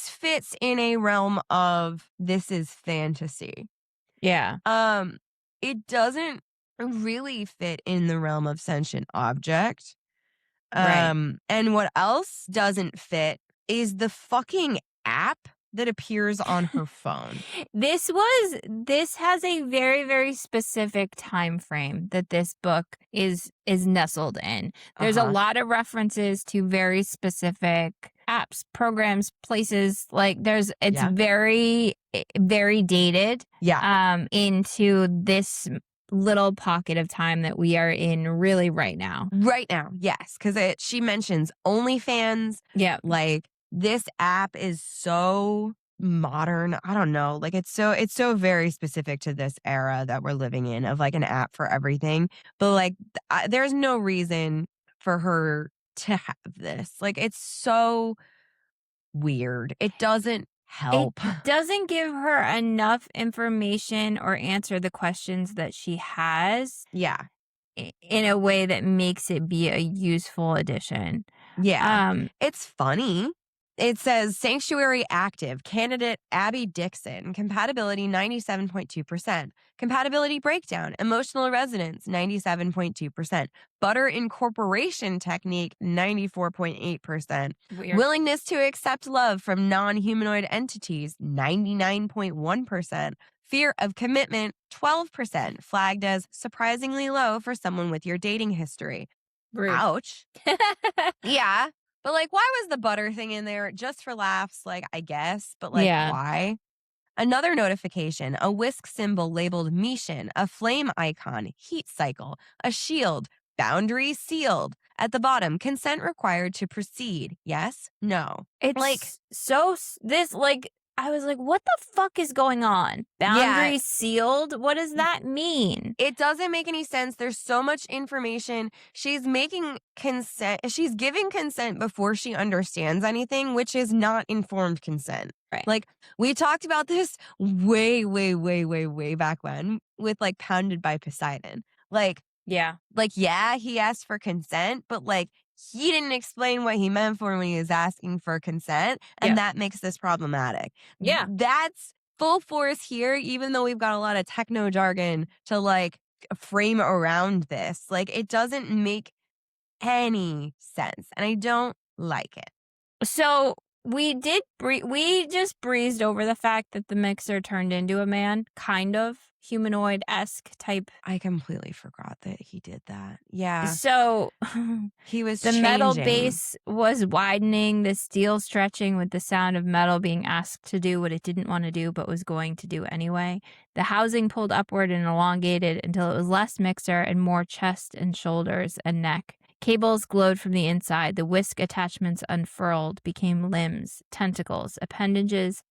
fits in a realm of this is fantasy. Yeah. It doesn't really fit in the realm of sentient object. Right. And what else doesn't fit is the fucking app that appears on her phone. This has a very, very specific time frame that this book is nestled in. There's a Uh-huh. lot of references to very specific apps, programs, places. Like it's Yeah. very, very dated Yeah. into this little pocket of time that we are in really right now. Right now, yes, because she mentions OnlyFans. Yeah. Like this app is so modern. I don't know. Like it's so very specific to this era that we're living in of like an app for everything. But like there's no reason for her to have this. Like it's so weird. It doesn't help. It doesn't give her enough information or answer the questions that she has Yeah. in a way that makes it be a useful addition. Yeah. It's funny. It says Sanctuary active, candidate Abby Dixon, compatibility 97.2%, compatibility breakdown, emotional resonance 97.2%, butter incorporation technique 94.8%, Weird. willingness to accept love from non humanoid entities 99.1%, fear of commitment 12%, flagged as surprisingly low for someone with your dating history. Rude. Ouch. Yeah. But like, why was the butter thing in there? Just for laughs, like, I guess. But like, Yeah. why? Another notification, a whisk symbol labeled mission, a flame icon, heat cycle, a shield, boundary sealed. At the bottom, consent required to proceed. Yes? No. It's Like, I was like, what the fuck is going on? Boundary Yeah. sealed? What does that mean? It doesn't make any sense. There's so much information. She's making consent. She's giving consent before she understands anything, which is not informed consent. Right. Like we talked about this way, way, way, way, way back when with like Pounded by Poseidon. Yeah. Yeah, he asked for consent, but like he didn't explain what he meant for when he was asking for consent. And that makes this problematic. Yeah. That's full force here, even though we've got a lot of techno jargon to like frame around this. Like it doesn't make any sense. And I don't like it. So we just breezed over the fact that the mixer turned into a man, kind of humanoid-esque type. I completely forgot that he did that. Yeah. So He was the metal changing. base was widening, the steel stretching with the sound of metal being asked to do what it didn't want to do but was going to do anyway. The housing pulled upward and elongated until it was less mixer and more chest and shoulders and neck. Cables glowed from the inside. The whisk attachments unfurled, became limbs, tentacles, appendages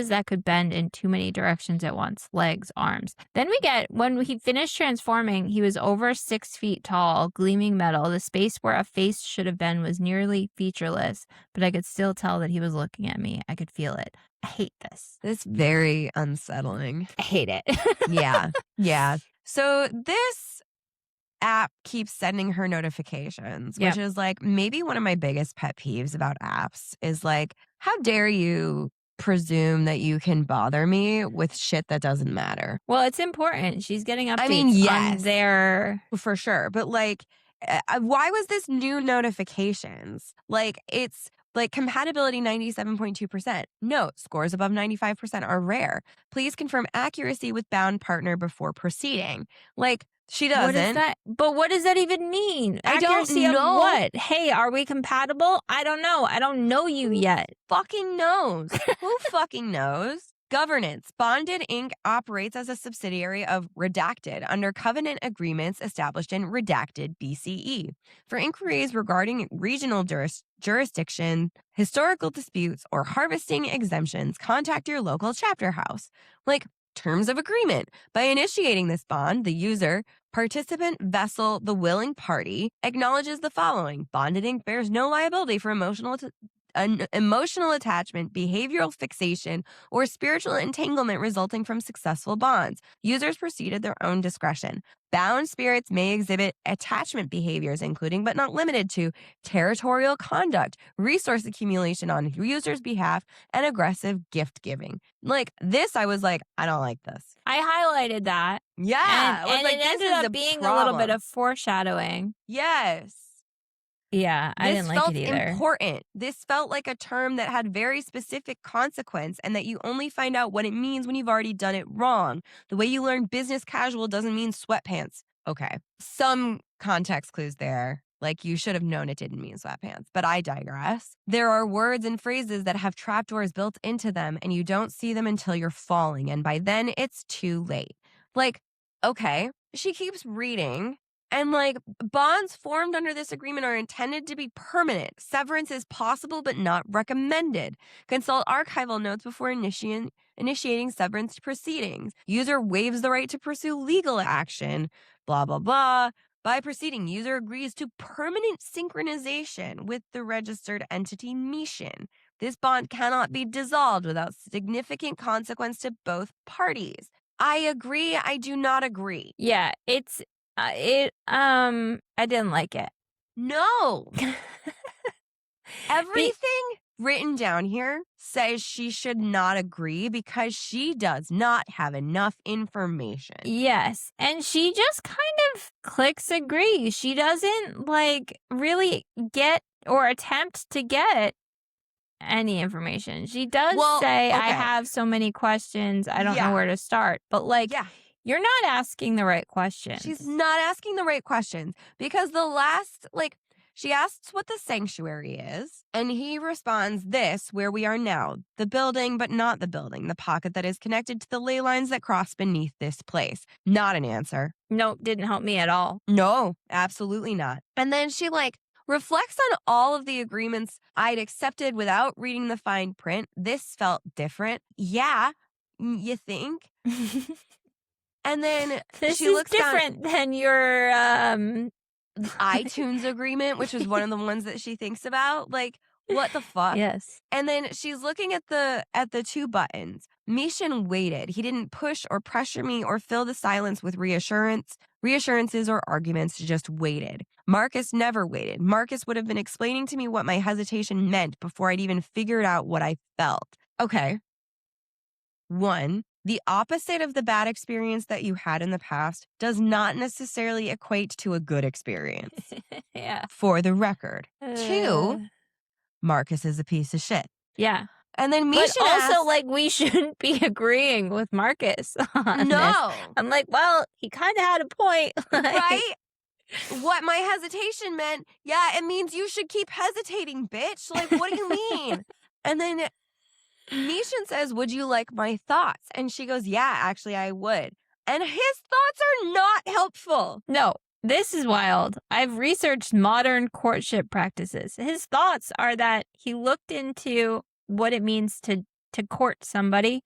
that could bend in too many directions at once, legs, arms. Then when he finished transforming, he was over 6 feet tall, gleaming metal. The space where a face should have been was nearly featureless, but I could still tell that he was looking at me. I could feel it. I hate this. It's very unsettling. I hate it. Yeah. Yeah. So this app keeps sending her notifications, which is like maybe one of my biggest pet peeves about apps is like, how dare you presume that you can bother me with shit that doesn't matter? Well, it's important. She's getting updates yes, on their... for sure. But like, why was this new notifications? Like, it's Like compatibility 97.2%. Note, scores above 95% are rare. Please confirm accuracy with bound partner before proceeding. Like, she What is doesn't. that? But what does that even mean? I don't Accuracy of know. what? Hey, are we compatible? I don't know. I don't know you yet. Fucking knows? Who fucking knows? Governance. Bonded Inc. operates as a subsidiary of Redacted under covenant agreements established in Redacted BCE. For inquiries regarding regional jurisdiction, historical disputes, or harvesting exemptions, contact your local chapter house. Like, terms of agreement. By initiating this bond, the user, participant, vessel, the willing party, acknowledges the following. Bonded Inc. bears no liability for an emotional attachment, behavioral fixation, or spiritual entanglement resulting from successful bonds. Users proceed at their own discretion. Bound spirits may exhibit attachment behaviors, including but not limited to territorial conduct, resource accumulation on users' behalf, and aggressive gift giving. Like this, I was like, I don't like this. I highlighted that. Yeah, And, I was and like, it this ended is up a being problem. a little bit of foreshadowing. Yes. Yeah, I didn't like it either. This felt important. This felt like a term that had very specific consequence and that you only find out what it means when you've already done it wrong. The way you learn business casual doesn't mean sweatpants. Okay. Some context clues there. Like you should have known it didn't mean sweatpants, but I digress. There are words and phrases that have trapdoors built into them and you don't see them until you're falling. And by then it's too late. Like, okay, she keeps reading. And like bonds formed under this agreement are intended to be permanent. Severance is possible but not recommended. Consult archival notes before initiating severance proceedings. User waives the right to pursue legal action. Blah, blah, blah. By proceeding, user agrees to permanent synchronization with the registered entity mission. This bond cannot be dissolved without significant consequence to both parties. I agree. I do not agree. Yeah, I didn't like it. No. Everything written down here says she should not agree because she does not have enough information. Yes, and she just kind of clicks agree. She doesn't like really get or attempt to get any information. She does say, I have so many questions, I don't know where to start. But like, you're not asking the right questions. She's not asking the right questions because the last, like, she asks what the sanctuary is, and he responds this, where we are now, the building, but not the building, the pocket that is connected to the ley lines that cross beneath this place. Not an answer. Nope, didn't help me at all. No, absolutely not. And then she like reflects on all of the agreements I'd accepted without reading the fine print. This felt different. Yeah, you think? And then this she is looks different than your iTunes agreement, which was one of the ones that she thinks about. Like, what the fuck? Yes. And then she's looking at the two buttons. Mishan waited. He didn't push or pressure me or fill the silence with reassurances or arguments, just waited. Marcus never waited. Marcus would have been explaining to me what my hesitation meant before I'd even figured out what I felt. Okay. 1, the opposite of the bad experience that you had in the past does not necessarily equate to a good experience. Yeah. For the record. 2, Marcus is a piece of shit. Yeah. And then Mishan But also, like, we shouldn't be agreeing with Marcus on this. I'm like, well, he kind of had a point. Right? What my hesitation meant, it means you should keep hesitating, bitch. Like, what do you mean? And then Mishan says, would you like my thoughts? And she goes, yeah, actually, I would. And his thoughts are not helpful. No, this is wild. I've researched modern courtship practices. His thoughts are that he looked into what it means to court somebody.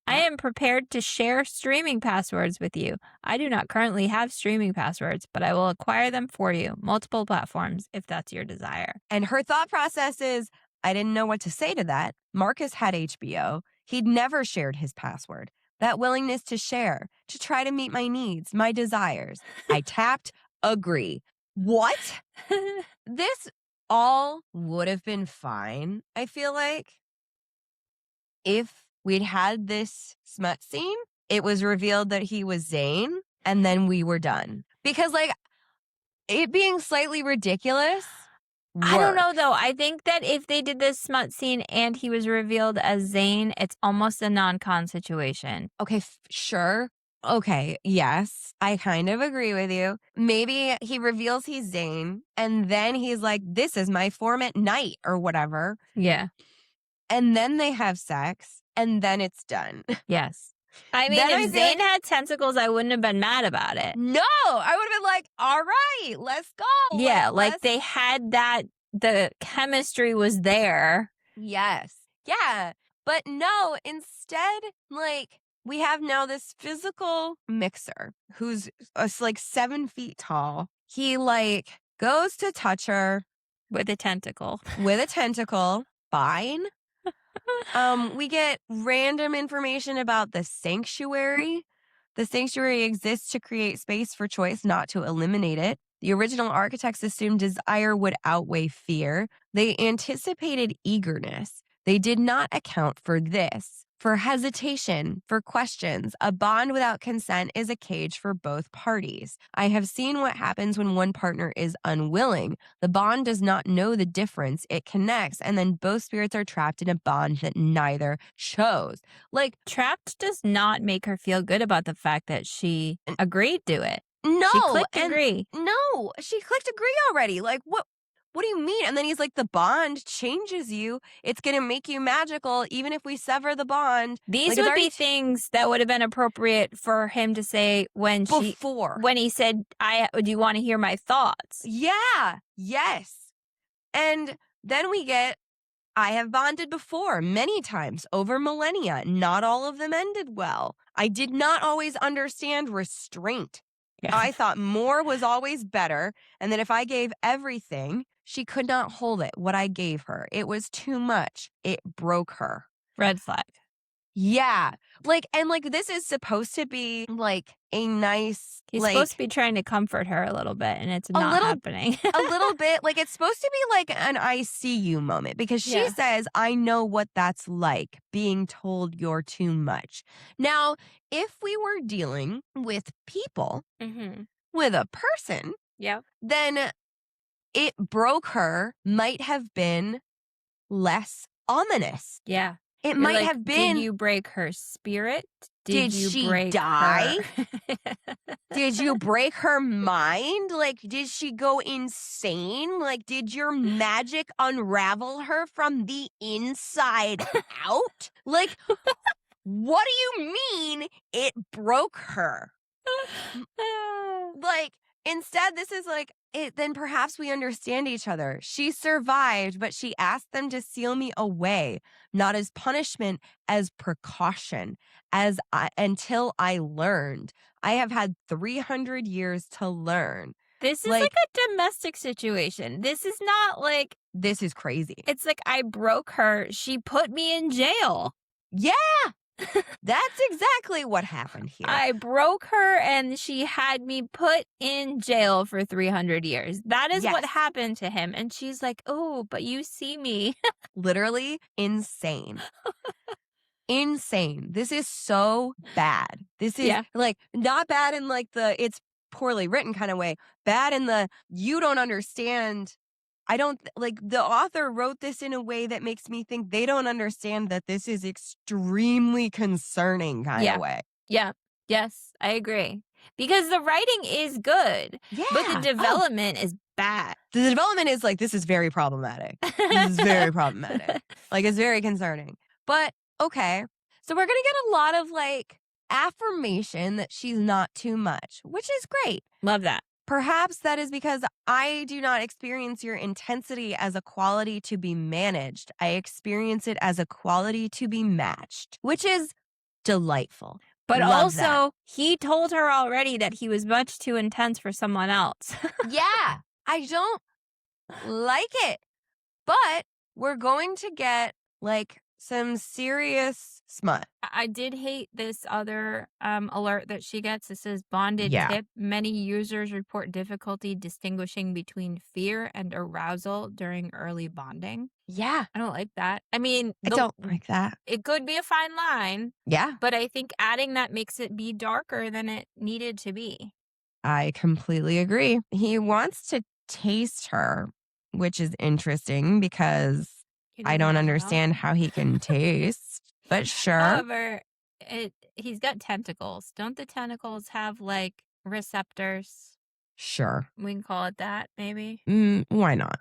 I am prepared to share streaming passwords with you. I do not currently have streaming passwords, but I will acquire them for you. Multiple platforms, if that's your desire. And her thought process is, I didn't know what to say to that. Marcus had HBO. He'd never shared his password. That willingness to share, to try to meet my needs, my desires. I tapped agree. What? This all would have been fine, I feel like, if we'd had this smut scene. It was revealed that he was Zane, and then we were done. Because, like, it being slightly ridiculous I don't know, works. though. I think that if they did this smut scene and he was revealed as Zayn, it's almost a non-con situation. Okay, sure. Okay, yes, I kind of agree with you. Maybe he reveals he's Zayn, and then he's like, "This is my form at night," or whatever, Yeah. and then they have sex, and then it's done. Yes. I mean, Then if I feel Zayn like, had tentacles, I wouldn't have been mad about it. no, I would have been like, "All right, let's go." Yeah, like Let's they had that, the chemistry was there. Yes. Yeah. But no, instead, like, we have now this physical mixer who's like 7 feet tall. He like goes to touch her With a tentacle. with a tentacle. Fine. We get random information about the sanctuary. The sanctuary exists to create space for choice, not to eliminate it. The original architects assumed desire would outweigh fear. They anticipated eagerness. They did not account for this. For hesitation, for questions, a bond without consent is a cage for both parties. I have seen what happens when one partner is unwilling. The bond does not know the difference. It connects, and then both spirits are trapped in a bond that neither chose. Like, Trapped does not make her feel good about the fact that she agreed to it. She no, clicked and agree. no, she clicked agree already. Like, what do you mean? And then he's like, the bond changes you. It's gonna make you magical, even if we sever the bond. These Like, it's would already be things that would have been appropriate for him to say when before. when he said, do you want to hear my thoughts? Yeah. Yes. And then we get, I have bonded before many times over millennia. Not all of them ended well. I did not always understand restraint. Yeah. I thought more was always better, and that if I gave everything, she could not hold it, what I gave her. It was too much. It broke her. Red flag. Yeah. Like, and like, this is supposed to be like a nice, He's like, supposed to be trying to comfort her a little bit, and it's a not little happening. a little bit, like, it's supposed to be like an I see you moment, because she Yeah. says, I know what that's like, being told you're too much. Now, if we were dealing with people, Mm-hmm. with a person, Yep. then it broke her might have been less ominous. Yeah. It You're might like, have been, did you break her spirit? did you she break die? her? Did you break her mind? Like, did she go insane? Like, did your magic unravel her from the inside out? Like, what do you mean it broke her? Like, instead, this is like, then perhaps we understand each other. She survived, but she asked them to seal me away, not as punishment, as precaution, until I learned. I have had 300 years to learn. This is Like, like a domestic situation. This is not like, this is crazy. it's like I broke her. She put me in jail. Yeah, that's exactly what happened here. I broke her and she had me put in jail for 300 years. That is what Yes. happened to him. And she's like, oh, but you see me. Literally insane. Insane. This is so bad. This is Yeah. like not bad in like the it's poorly written kind of way. Bad in the you don't understand. I don't like the author wrote this in a way that makes me think they don't understand that this is extremely concerning kind Yeah. of way. Yeah. Yes, I agree. Because the writing is good, Yeah. but the development is bad. The development is like, this is very problematic. This is very problematic. Like, it's very concerning. But okay. So we're going to get a lot of like affirmation that she's not too much, which is great. Love that. Perhaps that is because I do not experience your intensity as a quality to be managed. I experience it as a quality to be matched, which is delightful. But Love also, that. he told her already that he was much too intense for someone else. Yeah, I don't like it. But we're going to get like some serious smut. I did hate this other alert that she gets. It says bonded Yeah. tip. Many users report difficulty distinguishing between fear and arousal during early bonding. Yeah. I don't like that. I mean, I don't like that. it could be a fine line, Yeah. but I think adding that makes it be darker than it needed to be. I completely agree. He wants to taste her. which is interesting because He I doesn't don't have a mouth. understand how he can taste, but sure. However, he's got tentacles. Don't the tentacles have like receptors? Sure. We can call it that, maybe. Why not?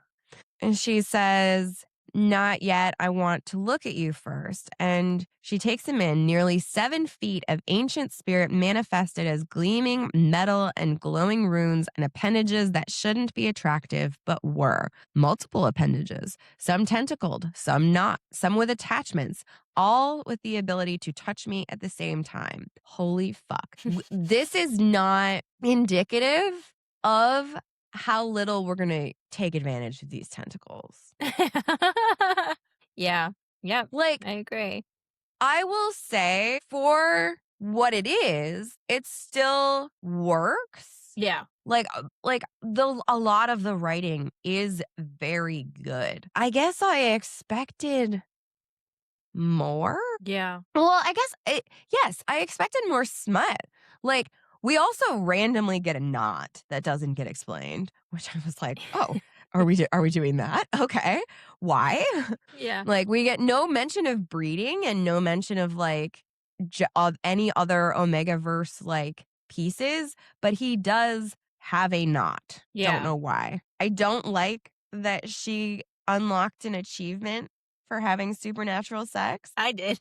And she says, "Not yet. I want to look at you first." And she takes him in, nearly 7 feet of ancient spirit manifested as gleaming metal and glowing runes and appendages that shouldn't be attractive, but were. Multiple appendages, some tentacled, some not, some with attachments, all with the ability to touch me at the same time. Holy fuck. This is not indicative of how little we're going to take advantage of these tentacles. Yeah. Yep. Like, I agree. I will say for what it is, it still works. Yeah. Like a lot of the writing is very good. I guess I expected more. Yeah. Well, yes, I expected more smut. Like, we also randomly get a knot that doesn't get explained, which I was like, "Oh, are we doing that? Okay. Why?" Yeah. Like, we get no mention of breeding and no mention of like of any other Omega verse like pieces, but he does have a knot. Don't Yeah. know why. I don't like that she unlocked an achievement for having supernatural sex. I did.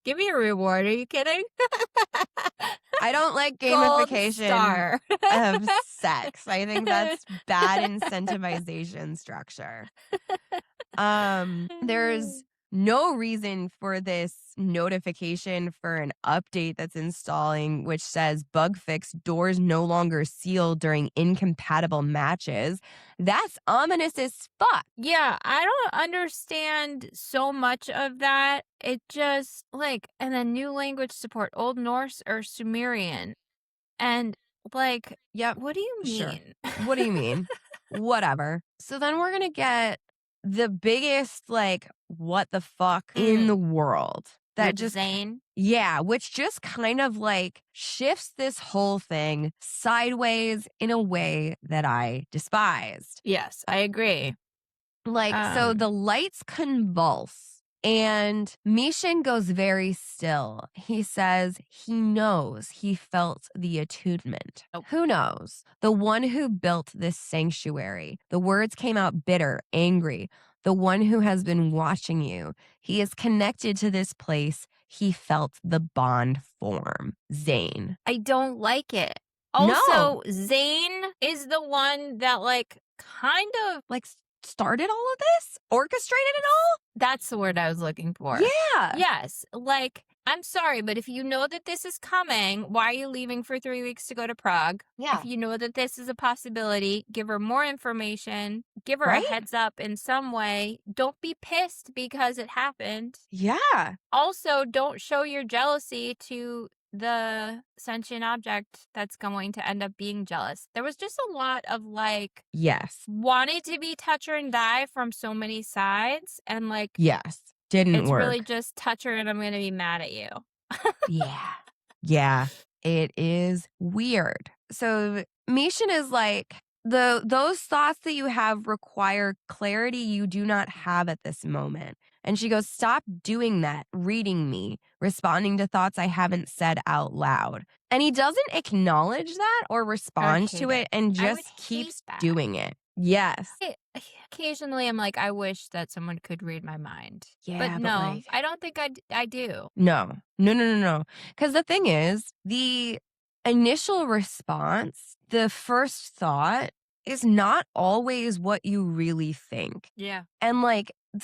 Give me a reward. Are you kidding? I don't like Gold gamification star. of sex. I think that's bad incentivization structure. There's no reason for this notification for an update that's installing, which says bug fix, doors no longer sealed during incompatible matches. That's ominous as fuck. Yeah, I don't understand so much of that. It just and then new language support, Old Norse or Sumerian. And Yep. what do you Sure. mean? What do you mean? Whatever. So then we're going to get the biggest, what the fuck in the world. That With just, Zane? yeah, which just kind of shifts this whole thing sideways in a way that I despised. Yes, I agree. So the lights convulse and Mishin goes very still. He says he knows he felt the attunement. Oh. Who knows? The one who built this sanctuary. The words came out bitter, angry. The one who has been watching you. He is connected to this place. He felt the bond form. Zane. I don't like it. No. Also, Zane is the one that kind of started all of this? Orchestrated it all? That's the word I was looking for. Yeah. Yes. I'm sorry, but if you know that this is coming, why are you leaving for 3 weeks to go to Prague? Yeah. If you know that this is a possibility, give her more information, give her Right? a heads up in some way. Don't be pissed because it happened. Yeah. Also, don't show your jealousy to the sentient object that's going to end up being jealous. There was just a lot of yes, wanted to be touch her and die from so many sides, and yes, didn't it's work. really just touch her and I'm gonna be mad at you. Yeah, it is weird. So Mishin is those thoughts that you have require clarity you do not have at this moment. And she goes, "Stop doing that, reading me, responding to thoughts I haven't said out loud." And he doesn't acknowledge that or respond to it and just keeps doing it. Yes. Occasionally I'm I wish that someone could read my mind. Yeah, but no, I don't think I do. No. Because the thing is, the initial response, the first thought, is not always what you really think. Yeah. And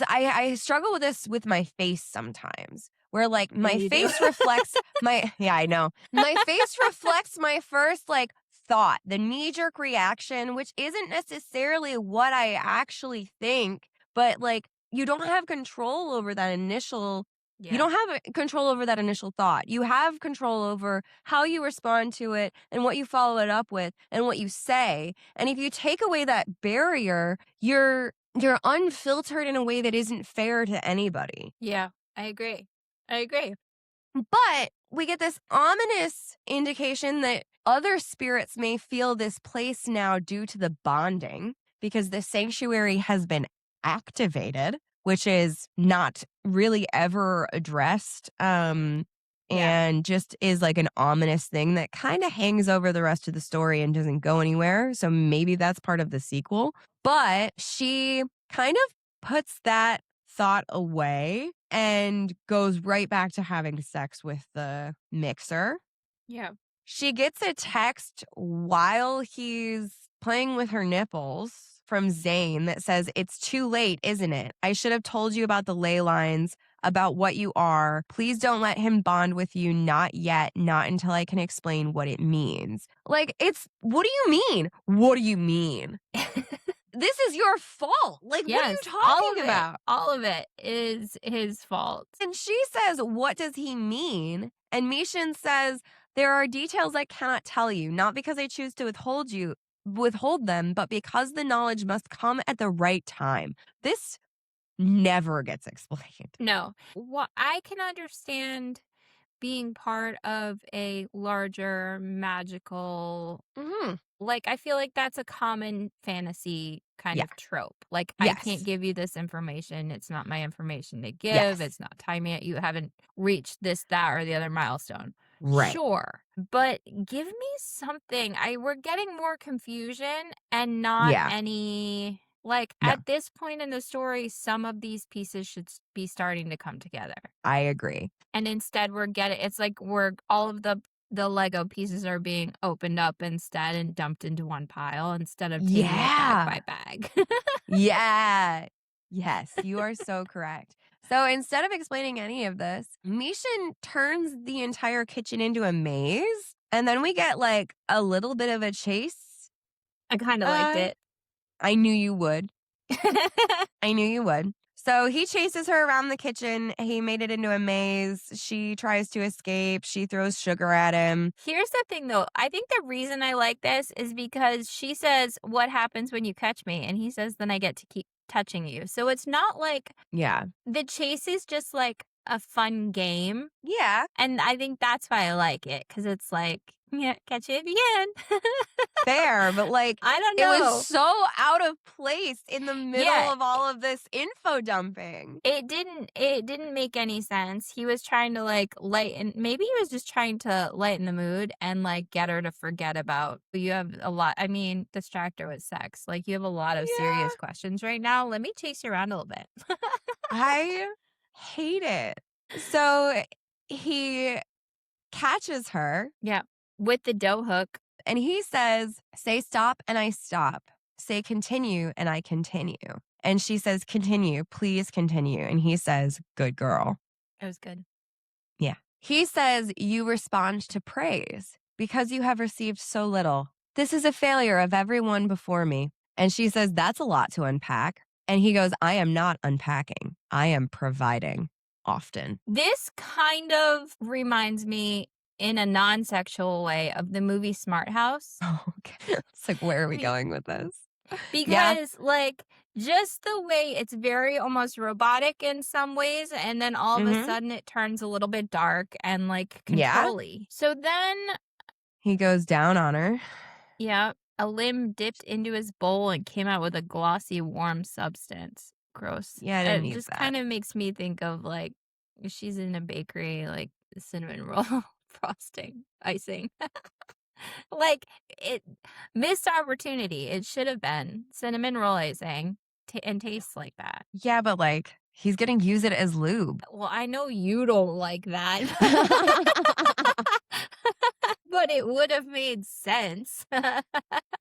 I struggle with this with my face sometimes, where my face reflects I know. My face reflects my first thought, the knee-jerk reaction, which isn't necessarily what I actually think, but you don't have control over that initial You don't have control over that initial thought. You have control over how you respond to it and what you follow it up with and what you say. And if you take away that barrier, you're unfiltered in a way that isn't fair to anybody. Yeah, I agree. But we get this ominous indication that other spirits may feel this place now due to the bonding, because the sanctuary has been activated, which is not really ever addressed. Yeah. And just is like an ominous thing that kind of hangs over the rest of the story and doesn't go anywhere. So maybe that's part of the sequel. But she kind of puts that thought away and goes right back to having sex with the mixer. Yeah. She gets a text while he's playing with her nipples from Zane that says, "It's too late, isn't it? I should have told you about the ley lines, about what you are. Please don't let him bond with you. Not yet. Not until I can explain what it means." Like, what do you mean? What do you mean? This is your fault. Like, what are you Yes, talking about? all of it is his fault. And she says, "What does he mean?" And Mishin says, "There are details I cannot tell you, not because I choose to withhold them, but because the knowledge must come at the right time." This never gets explained. No. What I can understand being part of a larger magical, Mhm. like, I feel like that's a common fantasy kind Yeah. of trope. Like, I can't Yes. give you this information. It's not my information to give. Yes. It's not time yet. You haven't reached this, that, or the other milestone. Right. Sure. But give me something. We're getting more confusion and not Yeah. any, like, No, at this point in the story, some of these pieces should be starting to come together. I agree. And instead it's like we're all of the Lego pieces are being opened up instead and dumped into one pile instead of taking it bag Yeah. by bag. Yeah. Yes, you are so correct. So instead of explaining any of this, Mishin turns the entire kitchen into a maze. And then we get like a little bit of a chase. I kinda liked Uh, it. I knew you would. I knew you would. So he chases her around the kitchen. He made it into a maze. She tries to escape. She throws sugar at him. Here's the thing, though. I think the reason I like this is because she says, "What happens when you catch me?" And he says, "Then I get to keep touching you." So it's not like Yeah. the chase is just like a fun game, Yeah. and I think that's why I like it because it's like, "Yeah, catch you if you can." Fair, but like I don't it was know. so out of place in the middle Yeah, of all of this info dumping. it didn't make any sense. He was trying to, like, lighten maybe he was just trying to lighten the mood and, like, get her to forget about you have a lot I mean, distract her with sex. Like, you have a lot of Yeah. serious questions right now. Let me chase you around a little bit. I hate it. So he catches her Yeah. With the dough hook. and he says, "Say stop," and I stop. "Say continue," and I continue. And she says, "Continue, please continue." And he says, "Good girl." It was good. Yeah. He says, "You respond to praise because you have received so little. This is a failure of everyone before me." And she says, "That's a lot to unpack." And he goes, "I am not unpacking. I am providing often." This kind of reminds me in a non-sexual way of the movie Smart House. Oh, okay. It's like, where are we Be going with this? Yeah. because, like, just the way it's very almost robotic in some ways, and then all of a Hmm. sudden it turns a little bit dark and, like, Yeah. control-y. So then, He goes down on her. yeah, a limb dipped into his bowl and came out with a glossy, warm substance. Gross. Yeah, I didn't It need just that. kind of makes me think of, like, she's in a bakery, like, cinnamon roll frosting, icing. Like, it missed opportunity. It should have been cinnamon roll icing and tastes like that. Yeah, but like, he's going to use it as lube. Well, I know you don't like that. But it would have made sense.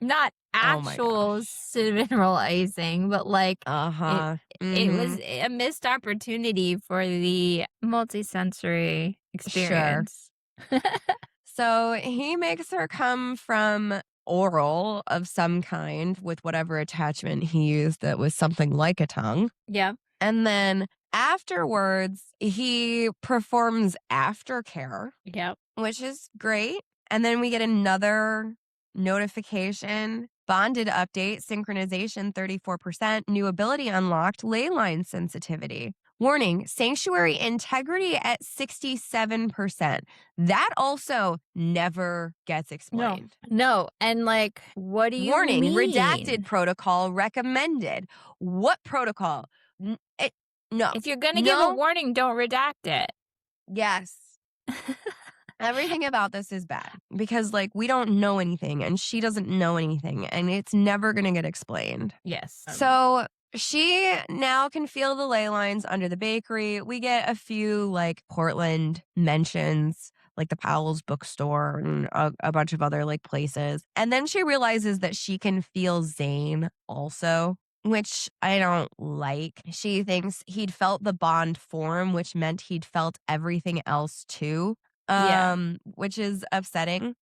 Not Oh my actual gosh. cinnamon roll icing, but like it Uh-huh. it was Mhm. a missed opportunity for the multisensory Sure. experience. So he makes her come from oral of some kind with whatever attachment he used that was something like a tongue. Yeah. And then afterwards, he performs aftercare, Yep. which is great. And then we get another notification. Bonded update, synchronization 34%, new ability unlocked, ley line sensitivity. Warning, sanctuary integrity at 67%. That also never gets explained. No. And like, what do you Warning, mean? redacted protocol recommended. What protocol? No. If you're going to give a No. warning, don't redact it. Yes. Everything about this is bad because, like, we don't know anything and she doesn't know anything and it's never going to get explained. Yes. So she now can feel the ley lines under the bakery. We get a few, like, Portland mentions, like the Powell's bookstore and a bunch of other, like, places. And then she realizes that she can feel Zane also, which I don't like. She thinks he'd felt the bond form, which meant he'd felt everything else too. Yeah. Which is upsetting.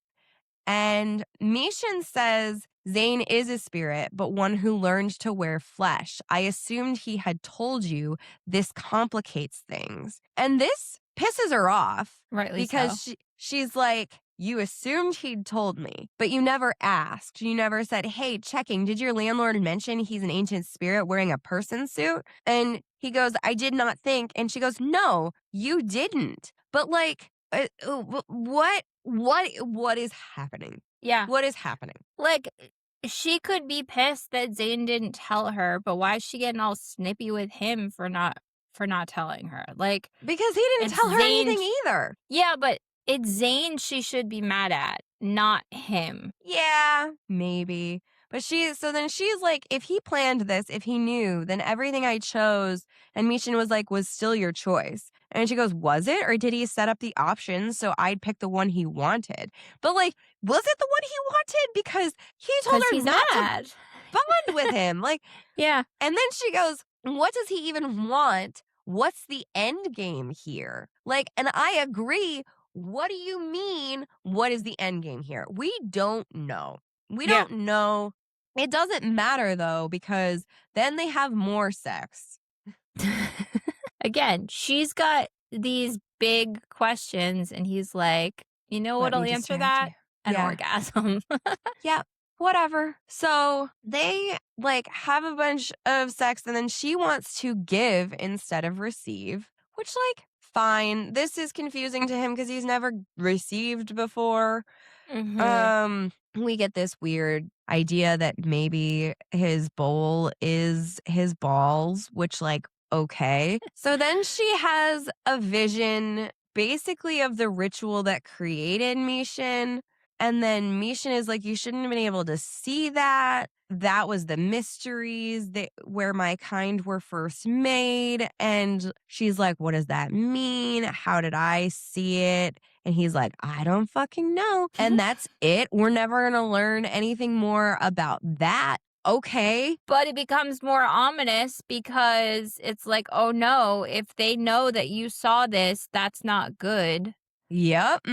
And Mishan says Zane is a spirit, but one who learned to wear flesh. I assumed he had told you. This complicates things. And this pisses her off Rightly because so. she's like, you assumed he'd told me, but you never asked. You never said, hey, checking, did your landlord mention he's an ancient spirit wearing a person suit? And he goes, I did not think. And she goes, no, you didn't. But like, what is happening? Yeah. What is happening? Like, she could be pissed that Zane didn't tell her, but why is she getting all snippy with him for not telling her? Like, Because he didn't it's tell her Zane. anything either. Yeah, but it's Zane she should be mad at, not him. Yeah, maybe. But so then she's like, if he planned this, if he knew, then everything I chose, and Mishan was like, was still your choice. And she goes, was it? Or did he set up the options so I'd pick the one he wanted? But like, was it the one he wanted? Because he told 'Cause her he's not mad. to bond with him. Like, Yeah. and then she goes, what does he even want? What's the end game here? Like, and I agree. What do you mean? What is the end game here? We don't know. We Yeah. don't know. It doesn't matter though, because then they have more sex. Again, she's got these big questions, and he's like, you know Let what'll me answer distract that? you. An Yeah. orgasm. Yeah, whatever. So they like have a bunch of sex and then she wants to give instead of receive, which, like, fine. This is confusing to him because he's never received before. We get this weird idea that maybe his bowl is his balls, which, like, okay. So then she has a vision basically of the ritual that created Mishan. And then Mishan is like, you shouldn't have been able to see that. That was the mysteries where my kind were first made. And she's like, what does that mean? How did I see it? And he's like, I don't fucking know. And that's it. We're never going to learn anything more about that. Okay. But it becomes more ominous because it's like, oh no, if they know that you saw this, that's not good. Yep.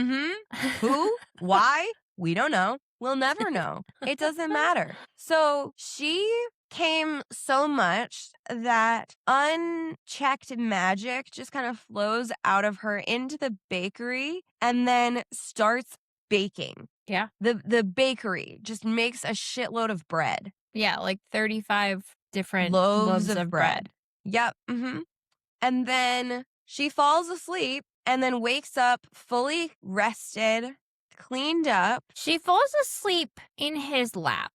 Who? Why? We don't know. We'll never know. It doesn't matter. So she came so much that unchecked magic just kind of flows out of her into the bakery and then starts baking. Yeah. The bakery just makes a shitload of bread. Yeah, like 35 different Loaves loaves of bread. Yep. And then she falls asleep and then wakes up fully rested, cleaned up. She falls asleep in his lap.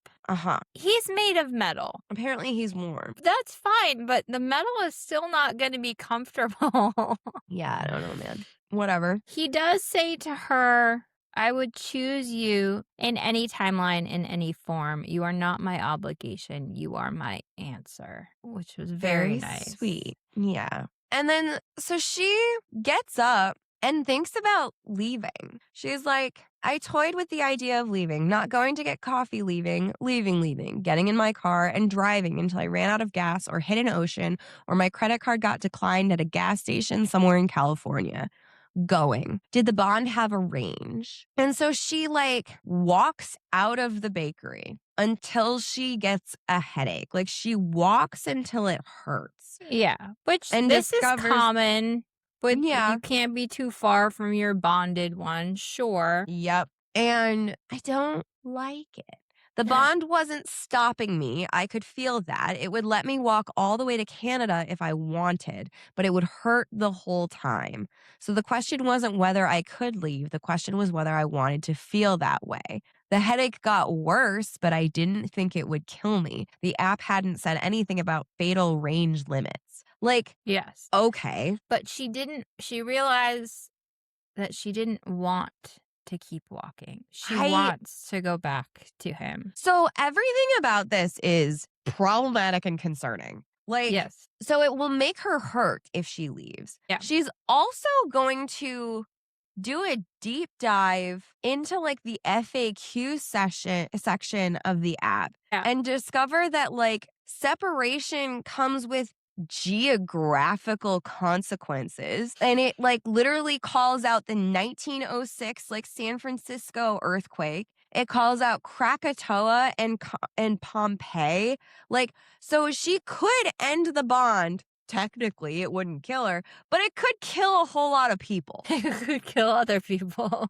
He's made of metal. Apparently he's warm. That's fine, but the metal is still not going to be comfortable. Yeah, I don't know, man. Whatever. He does say to her, I would choose you in any timeline, in any form. You are not my obligation. You are my answer, which was very nice. Sweet. Yeah. And then, so she gets up and thinks about leaving. She's like, I toyed with the idea of leaving, not going to get coffee, leaving, getting in my car and driving until I ran out of gas or hit an ocean or my credit card got declined at a gas station somewhere in California. Going. Did the bond have a range? And so she, like, walks out of the bakery until she gets a headache. Like, she walks until it hurts. Yeah, which And this is discovers- common. But Yeah. you can't be too far from your bonded one, sure. Yep. And I don't like it. The bond wasn't stopping me. I could feel that. It would let me walk all the way to Canada if I wanted, but it would hurt the whole time. So the question wasn't whether I could leave. The question was whether I wanted to feel that way. The headache got worse, but I didn't think it would kill me. The app hadn't said anything about fatal range limits. Like, Yes. okay. But she realized that she didn't want to keep walking. She wants to go back to him. So everything about this is problematic and concerning. Like, Yes. so it will make her hurt if she leaves. Yeah. She's also going to do a deep dive into like the FAQ section of the app and discover that like separation comes with geographical consequences, and it like literally calls out the 1906 like San Francisco earthquake. It calls out Krakatoa and Pompeii. Like, so she could end the bond. Technically, it wouldn't kill her, but it could kill a whole lot of people. It could kill other people.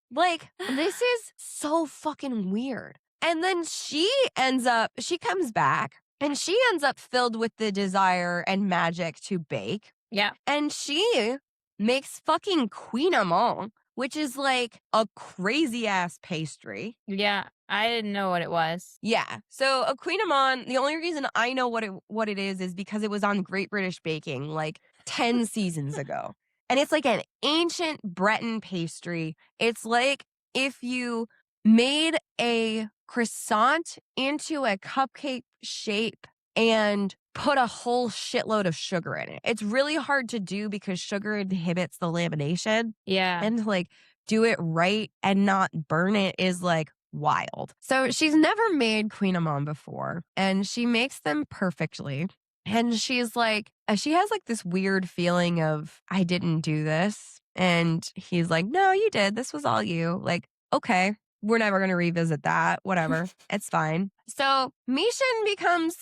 Like, this is so fucking weird. And then she comes back and she ends up filled with the desire and magic to bake. Yeah. And she makes fucking Queen Amon, which is like a crazy ass pastry. Yeah. I didn't know what it was. Yeah. So a Queen Amon, the only reason I know what it is because it was on Great British Baking like 10 seasons ago. And it's like an ancient Breton pastry. It's like if you made a croissant into a cupcake shape and put a whole shitload of sugar in it. It's really hard to do because sugar inhibits the lamination. Yeah. And to like do it right and not burn it is like wild. So she's never made Queen Amon before, and she makes them perfectly. And she's like, she has like this weird feeling of, I didn't do this. And he's like, no, you did. This was all you. Like, okay, we're never going to revisit that. Whatever. It's fine. So Mishan becomes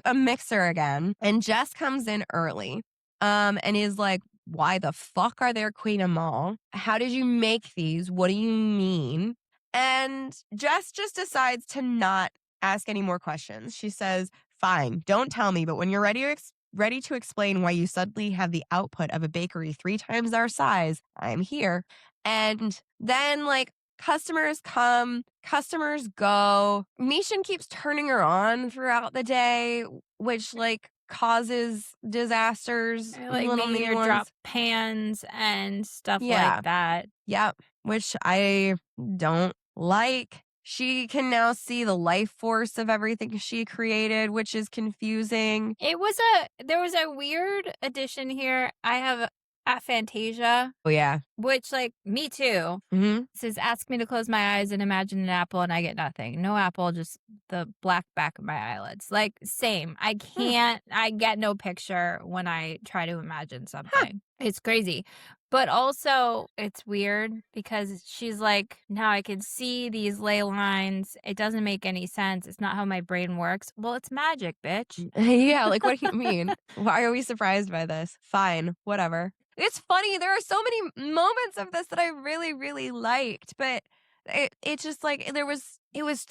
a mixer again, and Jess comes in early and is like, why the fuck are there Queen Amon? How did you make these? What do you mean? And Jess just decides to not ask any more questions. She says, fine, don't tell me, but when you're ready to explain why you suddenly have the output of a bakery 3 times our size, I'm here. And then like customers come, customers go. Mishan keeps turning her on throughout the day, which like causes disasters. Like little making mini her ones. drop pans and stuff like that. Yep. Which I don't like. She can now see the life force of everything she created, which is confusing. There was a weird addition here. I have aphantasia. Oh, yeah. Which, like, me too. Mm-hmm. It says, ask me to close my eyes and imagine an apple, and I get nothing. No apple, just the black back of my eyelids. Like, same. I get no picture when I try to imagine something. It's crazy. But also, it's weird because she's like, now I can see these ley lines. It doesn't make any sense. It's not how my brain works. Well, it's magic, bitch. Yeah, like, what do you mean? Why are we surprised by this? Fine, whatever. It's funny. There are so many moments of this that I really, really liked, but it just like it was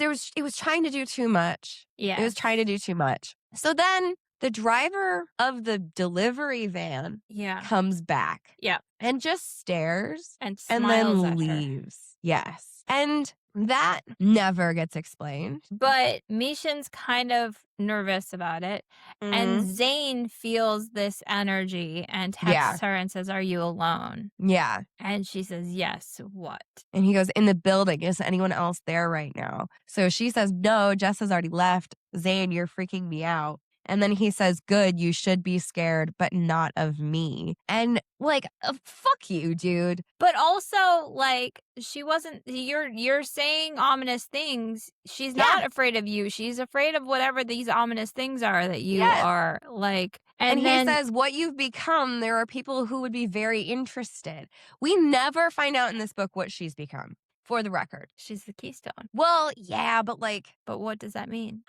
trying to do too much. Yeah. It was trying to do too much. So then the driver of the delivery van comes back. Yeah. And just stares and then at leaves. Her. Yes. And that never gets explained. But Mishan's kind of nervous about it. Mm-hmm. And Zane feels this energy and texts her and says, are you alone? Yeah. And she says, yes. What? And he goes, in the building. Is anyone else there right now? So she says, no, Jess has already left. Zane, you're freaking me out. And then he says, good, you should be scared, but not of me. And like, fuck you, dude. But also, like, she wasn't, you're saying ominous things. She's not afraid of you. She's afraid of whatever these ominous things are that you are like. And then, he says, what you've become, there are people who would be very interested. We never find out in this book what she's become, for the record. She's the Keystone. Well, yeah, but like. But what does that mean?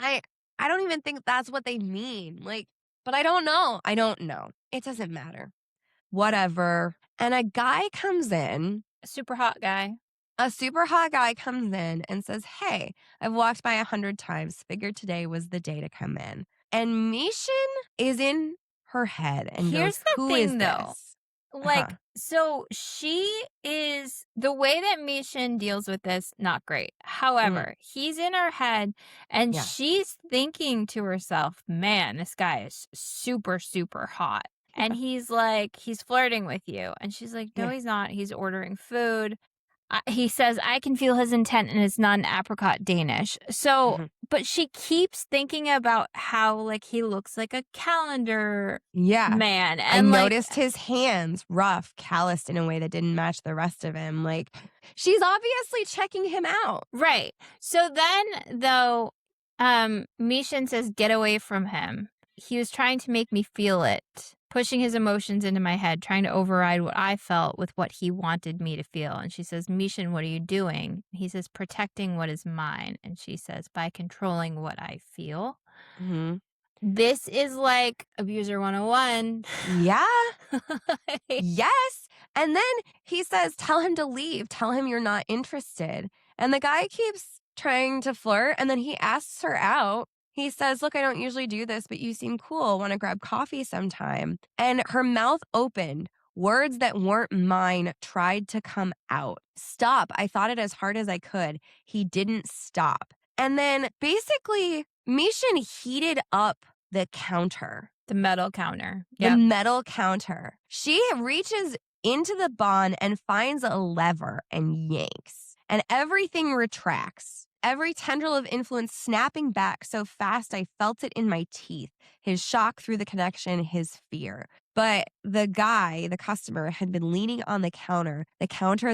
I don't even think that's what they mean. Like, but I don't know. I don't know. It doesn't matter. Whatever. And a guy comes in. A super hot guy. A super hot guy comes in and says, "Hey, I've walked by 100 times. Figured today was the day to come in." And Mishin is in her head and goes, Here's the "Who is thing, though. this?" Uh-huh. Like, so she is the way that Mishin deals with this, not great. Mhm. However, he's in her head and Yeah. she's thinking to herself, man, this guy is super, super hot. And Yeah. he's like, he's flirting with you. And she's like, no, Yeah. he's not. He's ordering food. He says, I can feel his intent and it's not an apricot Danish. So, Mhm. but she keeps thinking about how, like, he looks like a calendar Yeah. man. I And, like, noticed his hands rough, calloused in a way that didn't match the rest of him. Like, she's obviously checking him out. right. So then, though, Mishin says, get away from him. He was trying to make me feel it, pushing his emotions into my head, trying to override what I felt with what he wanted me to feel. And she says, Mishin, what are you doing? He says, protecting what is mine. And she says, by controlling what I feel. Mhm. This is like Abuser 101. Yeah. Yes. And then he says, "Tell him to leave. Tell him you're not interested." And the guy keeps trying to flirt. And then he asks her out. He says, "Look, I don't usually do this, but you seem cool. Want to grab coffee sometime?" And her mouth opened. Words that weren't mine tried to come out. "Stop. I thought it as hard as I could." He didn't stop. And then basically, Mishin heated up the counter. The metal counter. The Yep. metal counter. She reaches into the bond and finds a lever and yanks, and everything retracts. Every tendril of influence snapping back so fast I felt it in my teeth. His shock through the connection, his fear. But the guy, the customer, had been leaning on the counter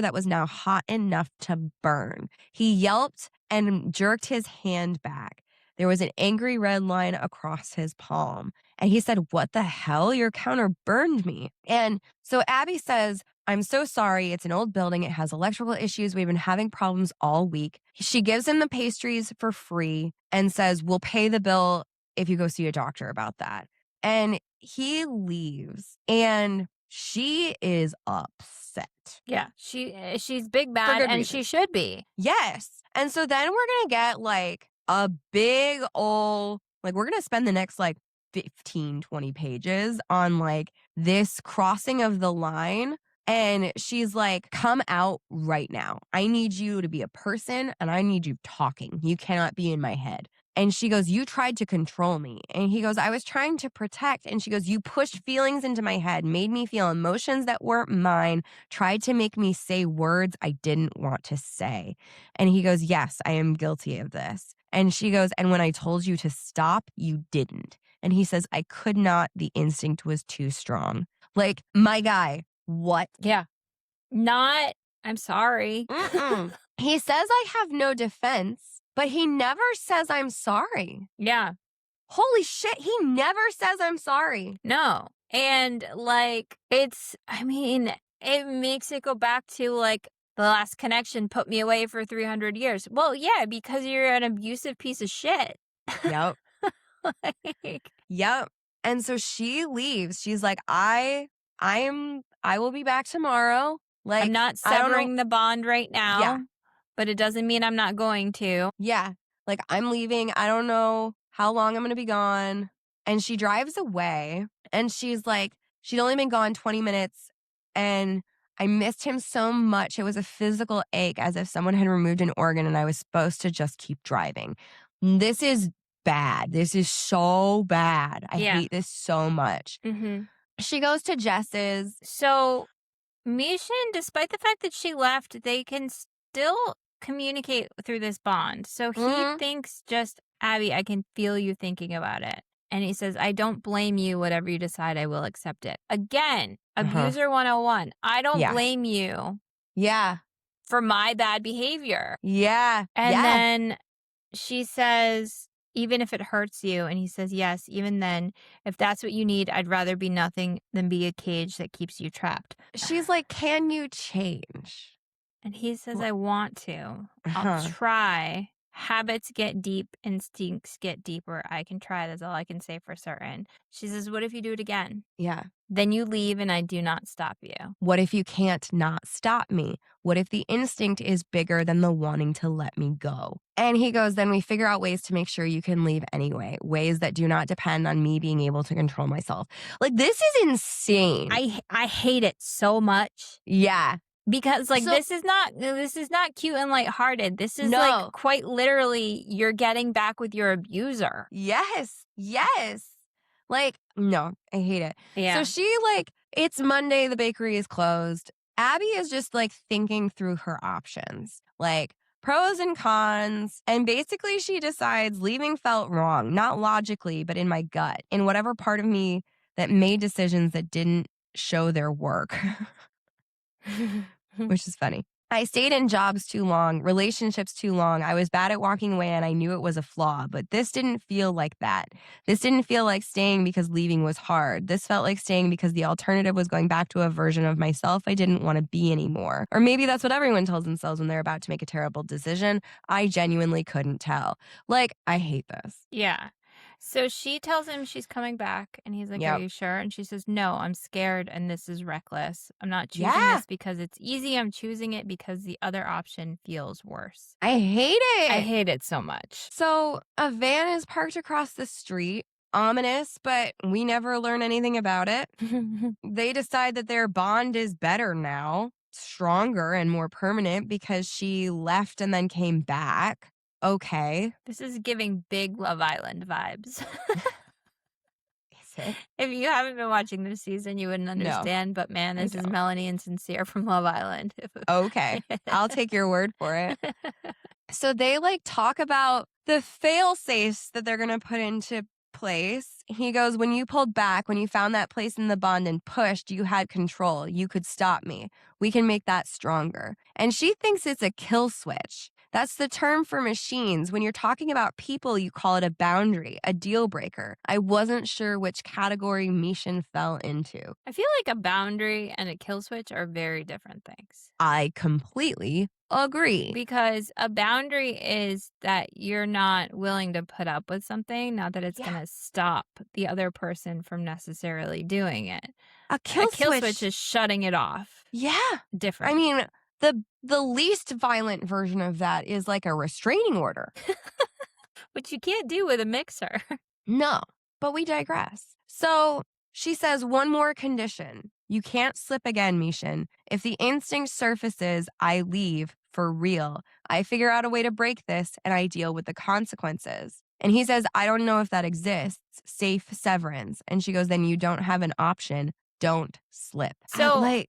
that was now hot enough to burn. He yelped and jerked his hand back. There was an angry red line across his palm. And he said, "What the hell? Your counter burned me." And so Abby says, "I'm so sorry. It's an old building. It has electrical issues. We've been having problems all week." She gives him the pastries for free and says, "We'll pay the bill if you go see a doctor about that." And he leaves and she is upset Yeah. She's big for bad good and reason. she should be. Yes. And so then we're going to get like a big old, like, we're going to spend the next like 15, 20 pages on like this crossing of the line. And she's like, "Come out right now. I need you to be a person and I need you talking. You cannot be in my head." And she goes, "You tried to control me." And he goes, "I was trying to protect." And she goes, "You pushed feelings into my head, made me feel emotions that weren't mine, tried to make me say words I didn't want to say." And he goes, "Yes, I am guilty of this." And she goes, "And when I told you to stop, you didn't." And he says, "I could not. The instinct was too strong." Like, my guy, what? Yeah. Not, I'm sorry. Mm-mm. He says, "I have no defense," but he never says, "I'm sorry." Yeah. Holy shit, he never says, "I'm sorry." No. And like, I mean, it makes it go back to like the last connection put me away for 300 years. Well, yeah, because you're an abusive piece of shit. Yep. Like, Yep. And so she leaves. She's like, I will be back tomorrow. I'm Like, not I don't know. severing the bond right Yeah. now, but it doesn't mean I'm not going to. Yeah. Like, I'm leaving. I don't know how long I'm going to be gone. And she drives away and she's like, she'd only been gone 20 minutes and I missed him so much. It was a physical ache as if someone had removed an organ and I was supposed to just keep driving. This is bad. This is so bad. I Yeah. hate this so much. Mm-hmm. She goes to Jess's. So, Mishin, despite the fact that she left, they can still communicate through this bond. So he Mhm. thinks just, Abby, I can feel you thinking about it. And he says, I don't blame you. Whatever you decide, I will accept it. Again, Uh-huh. Abuser 101. I don't Yeah. blame you Yeah. for my bad behavior. Yeah. And Yeah. then she says, even if it hurts you. And he says, yes, even then, if that's what you need, I'd rather be nothing than be a cage that keeps you trapped. She's like, "Can you change?" And he says, Wha- I want to. I'll Uh-huh. try. habits get deep, instincts get deeper. I can try. That's all I can say for certain. She says, what if you do it again? Yeah. Then you leave and I do not stop you. What if you can't not stop me? What if the instinct is bigger than the wanting to let me go? And he goes, then we figure out ways to make sure you can leave anyway, ways that do not depend on me being able to control myself. Like, this is insane. I hate it so much. Yeah. Because like So- this is not cute and lighthearted. This is No. like quite literally you're getting back with your abuser. Yes. Yes. Like, no, I hate it. Yeah. So she it's Monday, the bakery is closed. Abby is just thinking through her options, pros and cons. And basically she decides leaving felt wrong, not logically, but in my gut, in whatever part of me that made decisions that didn't show their work. Which is funny. I stayed in jobs too long, relationships too long. I was bad at walking away and I knew it was a flaw, but this didn't feel like that. This didn't feel like staying because leaving was hard. This felt like staying because the alternative was going back to a version of myself I didn't want to be anymore. Or maybe that's what everyone tells themselves when they're about to make a terrible decision. I genuinely couldn't tell. I hate this. Yeah. So she tells him she's coming back and he's like, Yep. Are you sure? And she says, No, I'm scared and this is reckless. I'm not choosing Yeah. this because it's easy. I'm choosing it because the other option feels worse. I hate it. I hate it so much. So a van is parked across the street. Ominous, but we never learn anything about it. They decide that their bond is better now, stronger and more permanent because she left and then came back. Okay. This is giving big Love Island vibes. Is it? If you haven't been watching this season, you wouldn't understand. But man, this is Melanie and Sincere from Love Island. Okay. I'll take your word for it. So they talk about the fail safes that they're going to put into place. He goes, when you pulled back, when you found that place in the bond and pushed, you had control. You could stop me. We can make that stronger. And she thinks it's a kill switch. That's the term for machines. When you're talking about people, you call it a boundary, a deal breaker. I wasn't sure which category Mishan fell into. I feel like a boundary and a kill switch are very different things. I completely agree. Because a boundary is that you're not willing to put up with something, not that it's going to stop the other person from necessarily doing it. A kill switch is shutting it off. Yeah. Different. I mean, the least violent version of that is a restraining order. Which you can't do with a mixer. No, but we digress. So she says one more condition. You can't slip again, Mishan. If the instinct surfaces, I leave for real. I figure out a way to break this and I deal with the consequences. And he says, I don't know if that exists. Safe severance. And she goes, then you don't have an option. Don't slip. So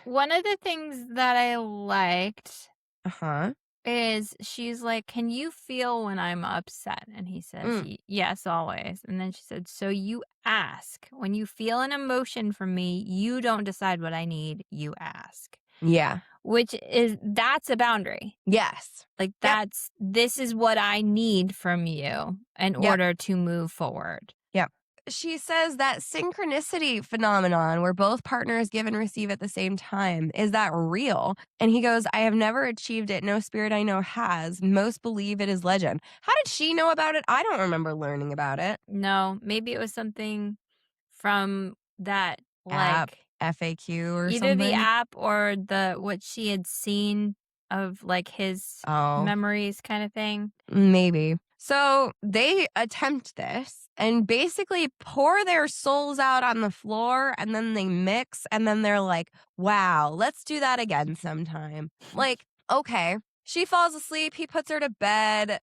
one of the things that I liked Uh-huh. is she's like, can you feel when I'm upset? And he says, yes, always. And then she said, so you ask. When you feel an emotion from me, you don't decide what I need, you ask. Yeah. That's a boundary. Yes. This is what I need from you in order to move forward. Yep. She says that synchronicity phenomenon where both partners give and receive at the same time, is that real? And he goes, I have never achieved it. No spirit I know has. Most believe it is legend. How did she know about it? I don't remember learning about it. No, maybe it was something from that app, FAQ or either something. the app or what she had seen of his memories kind of thing. Maybe. So they attempt this and basically pour their souls out on the floor and then they mix and then they're like, wow, let's do that again sometime. Okay. She falls asleep. He puts her to bed.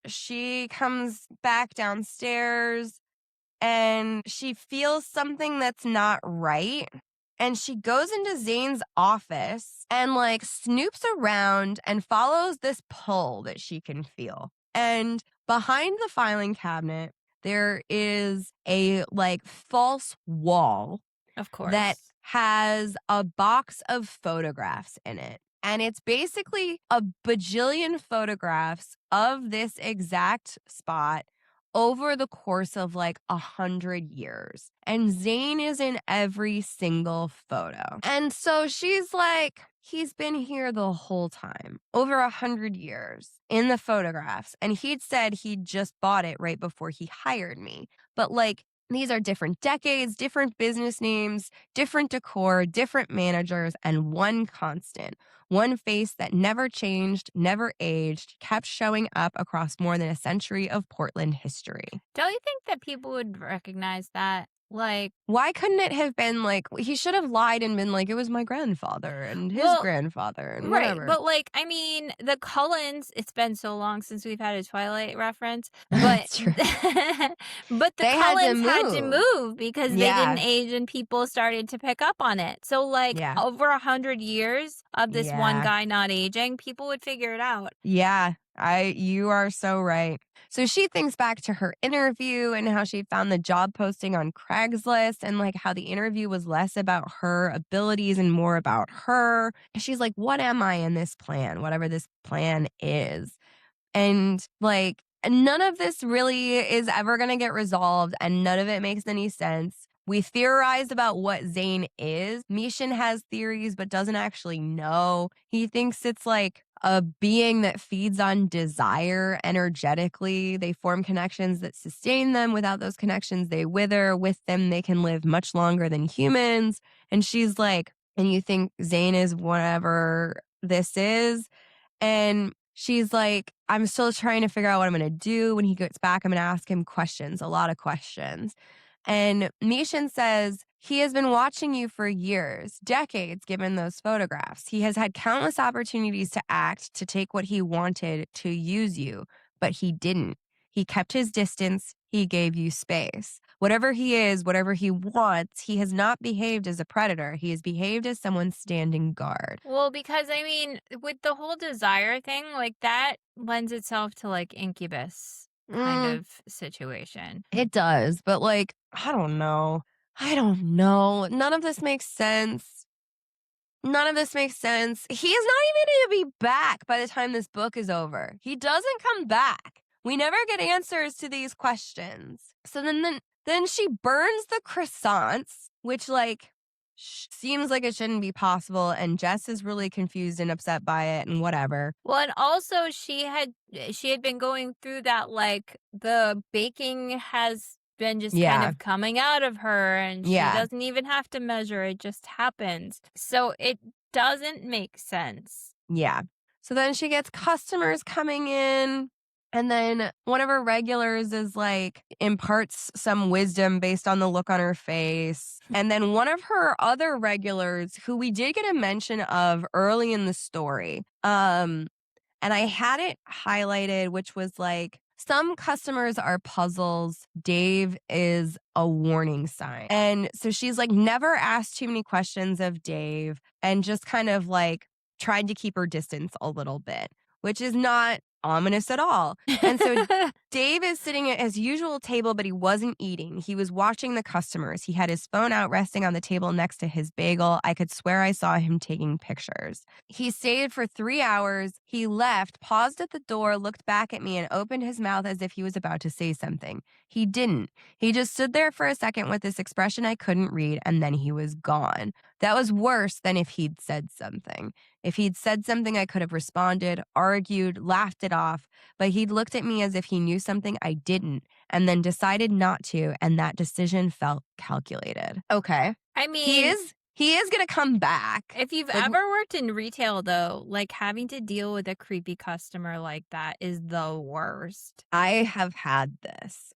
She comes back downstairs and she feels something that's not right. And she goes into Zane's office and snoops around and follows this pull that she can feel. And behind the filing cabinet, there is a false wall. Of course. That has a box of photographs in it. And it's basically a bajillion photographs of this exact spot over the course of like 100 years. And Zayn is in every single photo. And so she's like, he's been here the whole time, over 100 years in the photographs. And he'd said he just bought it right before he hired me. But like, these are different decades, different business names, different decor, different managers, and one constant. One face that never changed, never aged, kept showing up across more than a century of Portland history. Don't you think that people would recognize that? Like, Why couldn't it have been like, he should have lied and been like, it was my grandfather and his well, grandfather and right. whatever. But like, I mean, the Cullens, it's been so long since we've had a Twilight reference, but That's true. but the They had to Cullens had to move. move because they didn't Yeah. age and people started to pick up on it. So like Yeah. over 100 years of this one Yeah. guy not aging, people would figure it out. Yeah. You are so right. So she thinks back to her interview and how she found the job posting on Craigslist and like how the interview was less about her abilities and more about her. She's like, what am I in this plan? Whatever this plan is. And like, none of this really is ever going to get resolved and none of it makes any sense. We theorized about what Zayn is. Mishan has theories but doesn't actually know. He thinks it's like a being that feeds on desire energetically. They form connections that sustain them. Without those connections, they wither. With them, they can live much longer than humans. And she's like, and you think Zayn is whatever this is? And she's like, I'm still trying to figure out what I'm going to do. When he gets back, I'm going to ask him questions, a lot of questions. And Mishan says, he has been watching you for years, decades, given those photographs. He has had countless opportunities to act, to take what he wanted, to use you, but he didn't. He kept his distance. He gave you space. Whatever he is, whatever he wants, he has not behaved as a predator. He has behaved as someone standing guard. Well, because I mean, with the whole desire thing, like that lends itself to like incubus kind of situation. It does, but like, I don't know. I don't know. None of this makes sense. None of this makes sense. He is not even going to be back by the time this book is over. He doesn't come back. We never get answers to these questions. So then she burns the croissants, which like seems like it shouldn't be possible. And Jess is really confused and upset by it and whatever. Well, and also she had been going through that, like the baking has been just kind Yeah. of coming out of her and she Yeah. doesn't even have to measure, it just happens. So it doesn't make sense. Yeah. So then she gets customers coming in. And then one of her regulars is like imparts some wisdom based on the look on her face. And then one of her other regulars, who we did get a mention of early in the story, and I had it highlighted, which was like, some customers are puzzles. Dave is a warning sign. And so she's like never asked too many questions of Dave and just kind of like tried to keep her distance a little bit, which is not ominous at all. And so Dave is sitting at his usual table, but he wasn't eating. He was watching the customers. He had his phone out resting on the table next to his bagel. I could swear I saw him taking pictures. He stayed for 3 hours. He left, paused at the door, looked back at me, and opened his mouth as if he was about to say something. He didn't. He just stood there for a second with this expression I couldn't read, and then he was gone. That was worse than if he'd said something. If he'd said something, I could have responded, argued, laughed it off, but he'd looked at me as if he knew something I didn't and then decided not to, and that decision felt calculated. Okay. I mean, He is going to come back. If you've ever worked in retail, though, like having to deal with a creepy customer like that is the worst. I have had this.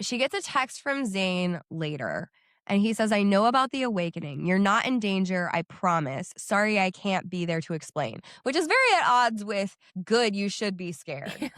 She gets a text from Zayn later. And he says, I know about the awakening. You're not in danger, I promise. Sorry, I can't be there to explain. Which is very at odds with good, you should be scared.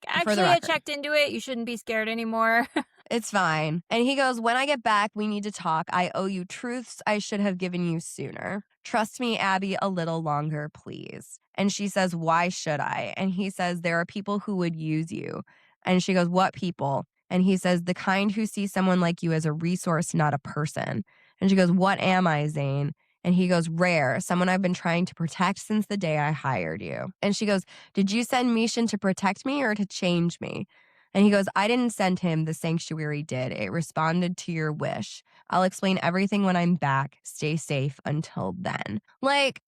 Actually, I checked into it. You shouldn't be scared anymore. It's fine. And he goes, when I get back, we need to talk. I owe you truths I should have given you sooner. Trust me, Abby, a little longer, please. And she says, why should I? And he says, there are people who would use you. And she goes, what people? And he says, the kind who see someone like you as a resource, not a person. And she goes, what am I, Zayn? And he goes, rare, someone I've been trying to protect since the day I hired you. And she goes, did you send Mishin to protect me or to change me? And he goes, I didn't send him. The sanctuary did. It responded to your wish. I'll explain everything when I'm back. Stay safe until then. Like,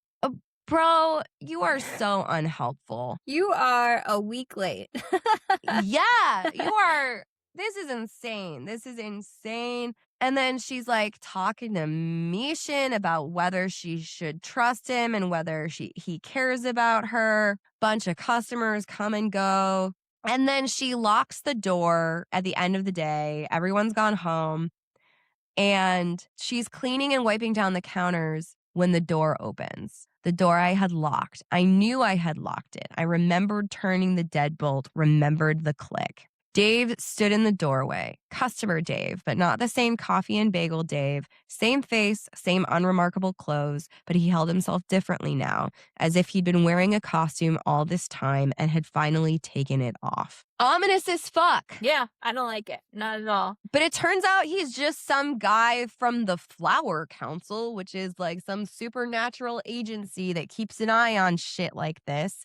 bro, you are so unhelpful. You are a week late. Yeah, you are. This is insane. This is insane. And then she's like talking to Mishin about whether she should trust him and whether he cares about her. Bunch of customers come and go. And then she locks the door at the end of the day. Everyone's gone home. And she's cleaning and wiping down the counters when the door opens. The door I had locked. I knew I had locked it. I remembered turning the deadbolt, remembered the click. Dave stood in the doorway. Customer Dave, but not the same coffee and bagel Dave. Same face, same unremarkable clothes, but he held himself differently now, as if he'd been wearing a costume all this time and had finally taken it off. Ominous as fuck. Yeah, I don't like it. Not at all. But it turns out he's just some guy from the Flower Council, which is like some supernatural agency that keeps an eye on shit like this.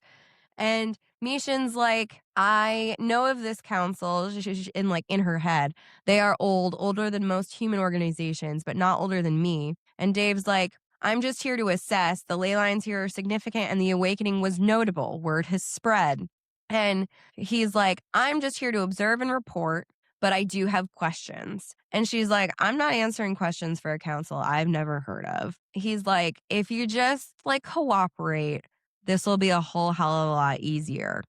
And Mishin's like, I know of this council, in her head. They are older than most human organizations, but not older than me. And Dave's like, I'm just here to assess. The ley lines here are significant and the awakening was notable. Word has spread. And he's like, I'm just here to observe and report, but I do have questions. And she's like, I'm not answering questions for a council I've never heard of. He's like, if you just like cooperate, this will be a whole hell of a lot easier.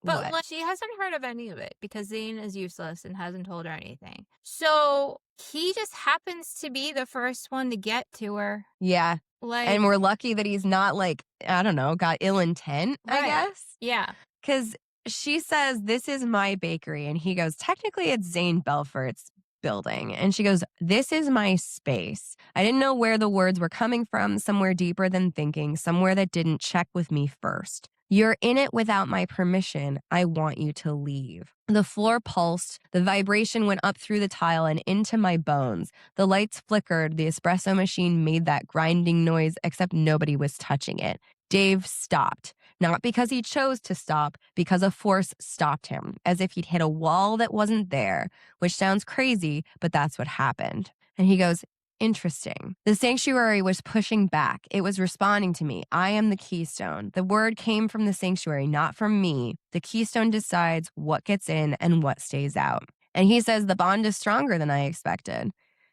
But like, she hasn't heard of any of it because Zane is useless and hasn't told her anything. So he just happens to be the first one to get to her. Yeah. Like, and we're lucky that he's not like, I don't know, got ill intent, right. I guess. Yeah. Because she says, this is my bakery. And he goes, technically it's Zane Belfort's building. And she goes, this is my space. I didn't know where the words were coming from, somewhere deeper than thinking, somewhere that didn't check with me first. You're in it without my permission. I want you to leave. The floor pulsed. The vibration went up through the tile and into my bones. The lights flickered. The espresso machine made that grinding noise, except nobody was touching it. Dave stopped. Not because he chose to stop, because a force stopped him, as if he'd hit a wall that wasn't there, which sounds crazy, but that's what happened. And he goes, interesting. The sanctuary was pushing back. It was responding to me. I am the keystone. The word came from the sanctuary, not from me. The keystone decides what gets in and what stays out. And he says the bond is stronger than I expected.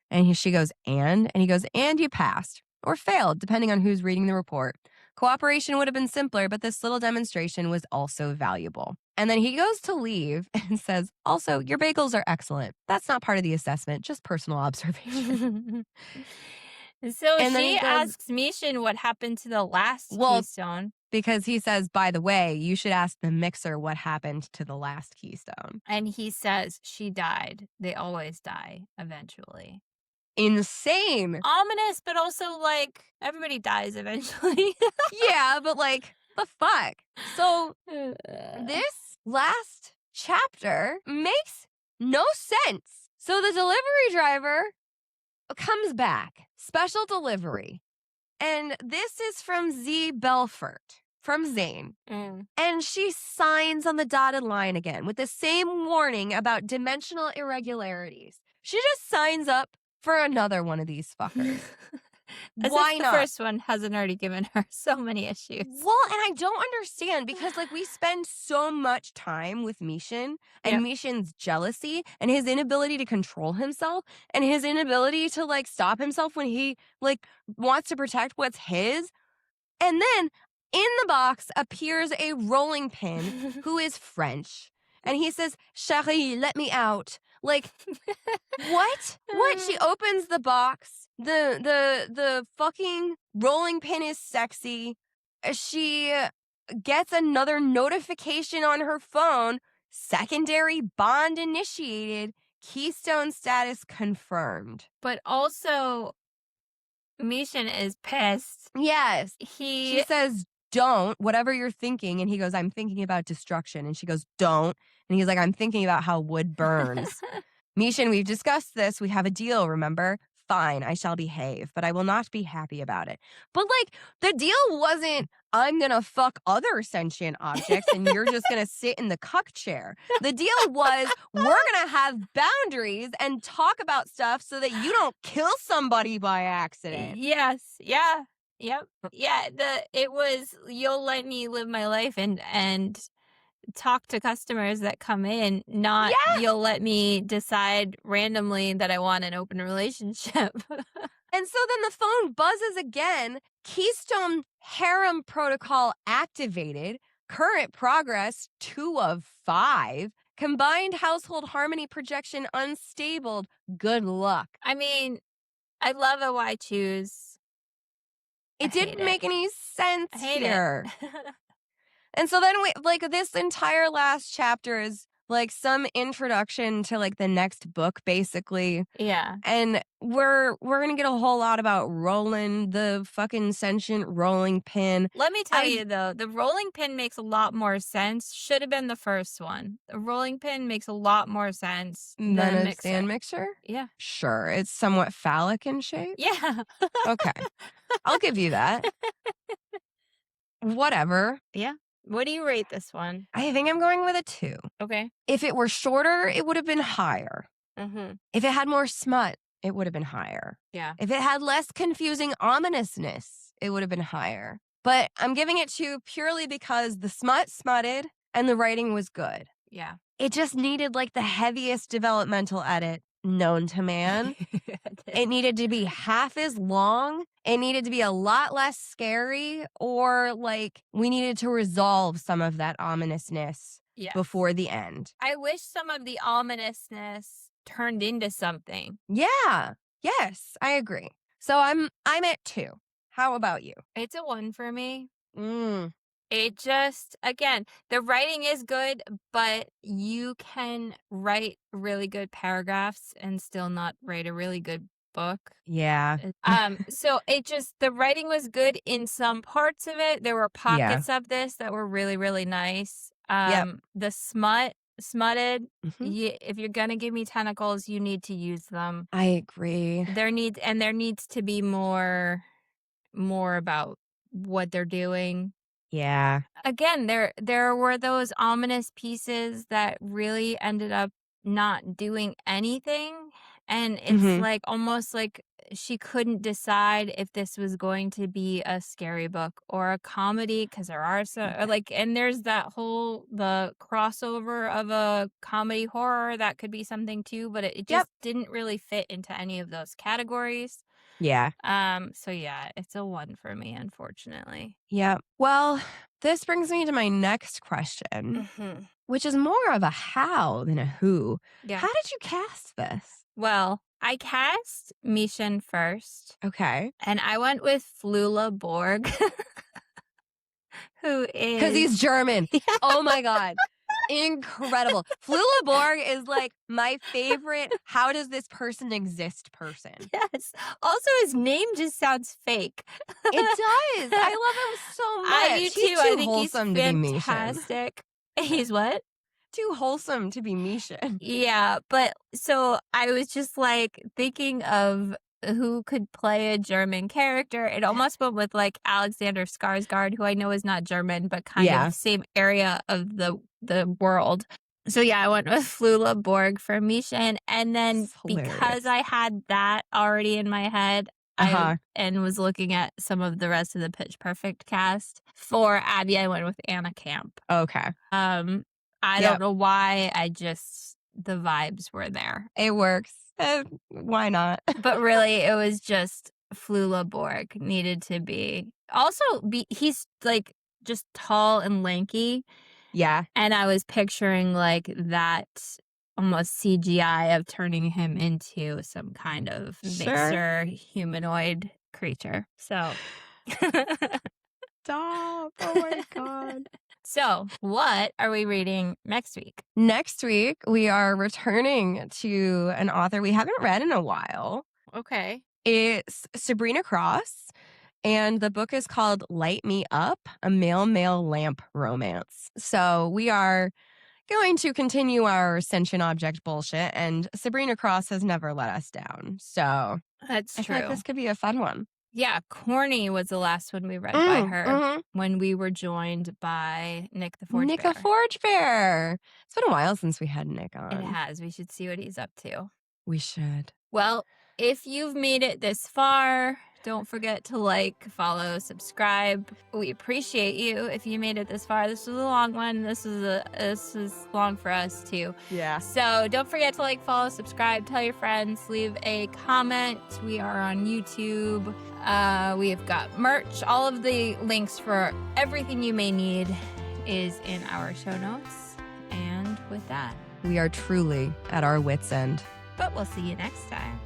And she goes, and he goes, and you passed. Or failed, depending on who's reading the report. Cooperation would have been simpler, but this little demonstration was also valuable. And then he goes to leave and says, also, your bagels are excellent. That's not part of the assessment, just personal observation. So and she asks Mishin what happened to the last keystone. Because he says, by the way, you should ask the mixer what happened to the last keystone. And he says, she died. They always die eventually. Insane. Ominous, but also like everybody dies eventually. Yeah, but like the fuck. So this last chapter makes no sense. So the delivery driver comes back, special delivery. And this is from Z Belfort, from Zane. And she signs on the dotted line again with the same warning about dimensional irregularities. She just signs up for another one of these fuckers. Why not? The first one hasn't already given her so many issues. Well, and I don't understand because like we spend so much time with Mishin and Mishin's jealousy and his inability to control himself and his inability to like stop himself when he like wants to protect what's his. And then in the box appears a rolling pin who is French. And he says, "Chérie, let me out." Like, what? What? She opens the box. The fucking rolling pin is sexy. She gets another notification on her phone. Secondary bond initiated. Keystone status confirmed. But also, Mishin is pissed. Yes. She says, don't, whatever you're thinking. And he goes, I'm thinking about destruction. And she goes, don't. And he's like, I'm thinking about how wood burns. Mishin, we've discussed this. We have a deal, remember? fine, I shall behave, but I will not be happy about it. But like, the deal wasn't, I'm gonna fuck other sentient objects and you're just gonna sit in the cuck chair. The deal was, we're gonna have boundaries and talk about stuff so that you don't kill somebody by accident. Yes. Yeah. Yep. Yeah. It was, you'll let me live my life and talk to customers that come in, not Yeah. you'll let me decide randomly that I want an open relationship. And so then the phone buzzes again. Keystone Harem Protocol activated. Current progress 2 of 5. Combined household harmony projection unstable. Good luck. I mean, I love a why choose. I It hate didn't it. make any sense I hate here. it. And so then we like this entire last chapter is like some introduction to like the next book basically. Yeah. And we're going to get a whole lot about Roland, the fucking sentient rolling pin. Let me tell you though, the rolling pin makes a lot more sense. Should have been the first one. The rolling pin makes a lot more sense than a mixer. Stand mixer? Yeah. Sure. It's somewhat phallic in shape. Yeah. Okay. I'll give you that. Whatever. Yeah. What do you rate this one? I think I'm going with a 2. Okay. If it were shorter, it would have been higher. Mm-hmm. If it had more smut, it would have been higher. Yeah. If it had less confusing ominousness, it would have been higher. But I'm giving it 2 purely because the smut smutted and the writing was good. Yeah. It just needed like the heaviest developmental edit known to man. It needed to be half as long. It needed to be a lot less scary, or like we needed to resolve some of that ominousness before the end. I wish some of the ominousness turned into something. Yeah. Yes, I agree. So I'm at 2. How about you? It's a 1 for me. Mm. It just, again, the writing is good, but you can write really good paragraphs and still not write a really good book. Yeah. So it just, the writing was good in some parts of it. There were pockets of this that were really, really nice. The smutted, if you're gonna give me tentacles, you need to use them. I agree. There needs to be more about what they're doing. Yeah. Again, there were those ominous pieces that really ended up not doing anything, and it's like almost like she couldn't decide if this was going to be a scary book or a comedy, because there are some like, and there's that whole the crossover of a comedy horror that could be something too, but it just didn't really fit into any of those categories. Yeah. So yeah, it's a 1 for me, unfortunately. Yeah. Well, this brings me to my next question, which is more of a how than a who. Yeah. How did you cast this? Well, I cast Mishan first. Okay. And I went with Flula Borg, who is... Because he's German. Oh my God. Incredible. Flula Borg is like my favorite how does this person exist person. Yes. Also, his name just sounds fake. It does. I love him so much. I do too. He's too I think wholesome he's to be fantastic. He's what? Too wholesome to be Mishan. Yeah, but so I was just like thinking of who could play a German character. It almost went with like Alexander Skarsgård, who I know is not German, but kind of same area of the world. So yeah, I went with Flula Borg for Mishan, and then because I had that already in my head, and was looking at some of the rest of the Pitch Perfect cast for Abby, I went with Anna Camp. Okay. I don't know why. The vibes were there. It works. Why not? But really, it was just Flula Borg needed to be. Also, he's like just tall and lanky. Yeah. And I was picturing like that almost CGI of turning him into some kind of mixer humanoid creature. So. Stop. Oh my God. So, what are we reading next week? Next week, we are returning to an author we haven't read in a while. Okay. It's Sabrina Cross, and the book is called Light Me Up, a male lamp romance. So we are going to continue our sentient object bullshit, and Sabrina Cross has never let us down. So That's I feel like true. this could be a fun one. Yeah, Corny was the last one we read by her Mhm. when we were joined by Nick the Forge Nick a Bear. Forge Bear. It's been a while since we had Nick It on. has. We should see what he's up to. We should. Well, if you've made it this far, don't forget to like, follow, subscribe. We appreciate you if you made it this far. This was a long one. This is long for us too. Yeah. So don't forget to like, follow, subscribe, tell your friends, leave a comment. We are on YouTube. We have got merch. All of the links for everything you may need is in our show notes. And with that, We are truly at our wits' end. but we'll see you next time.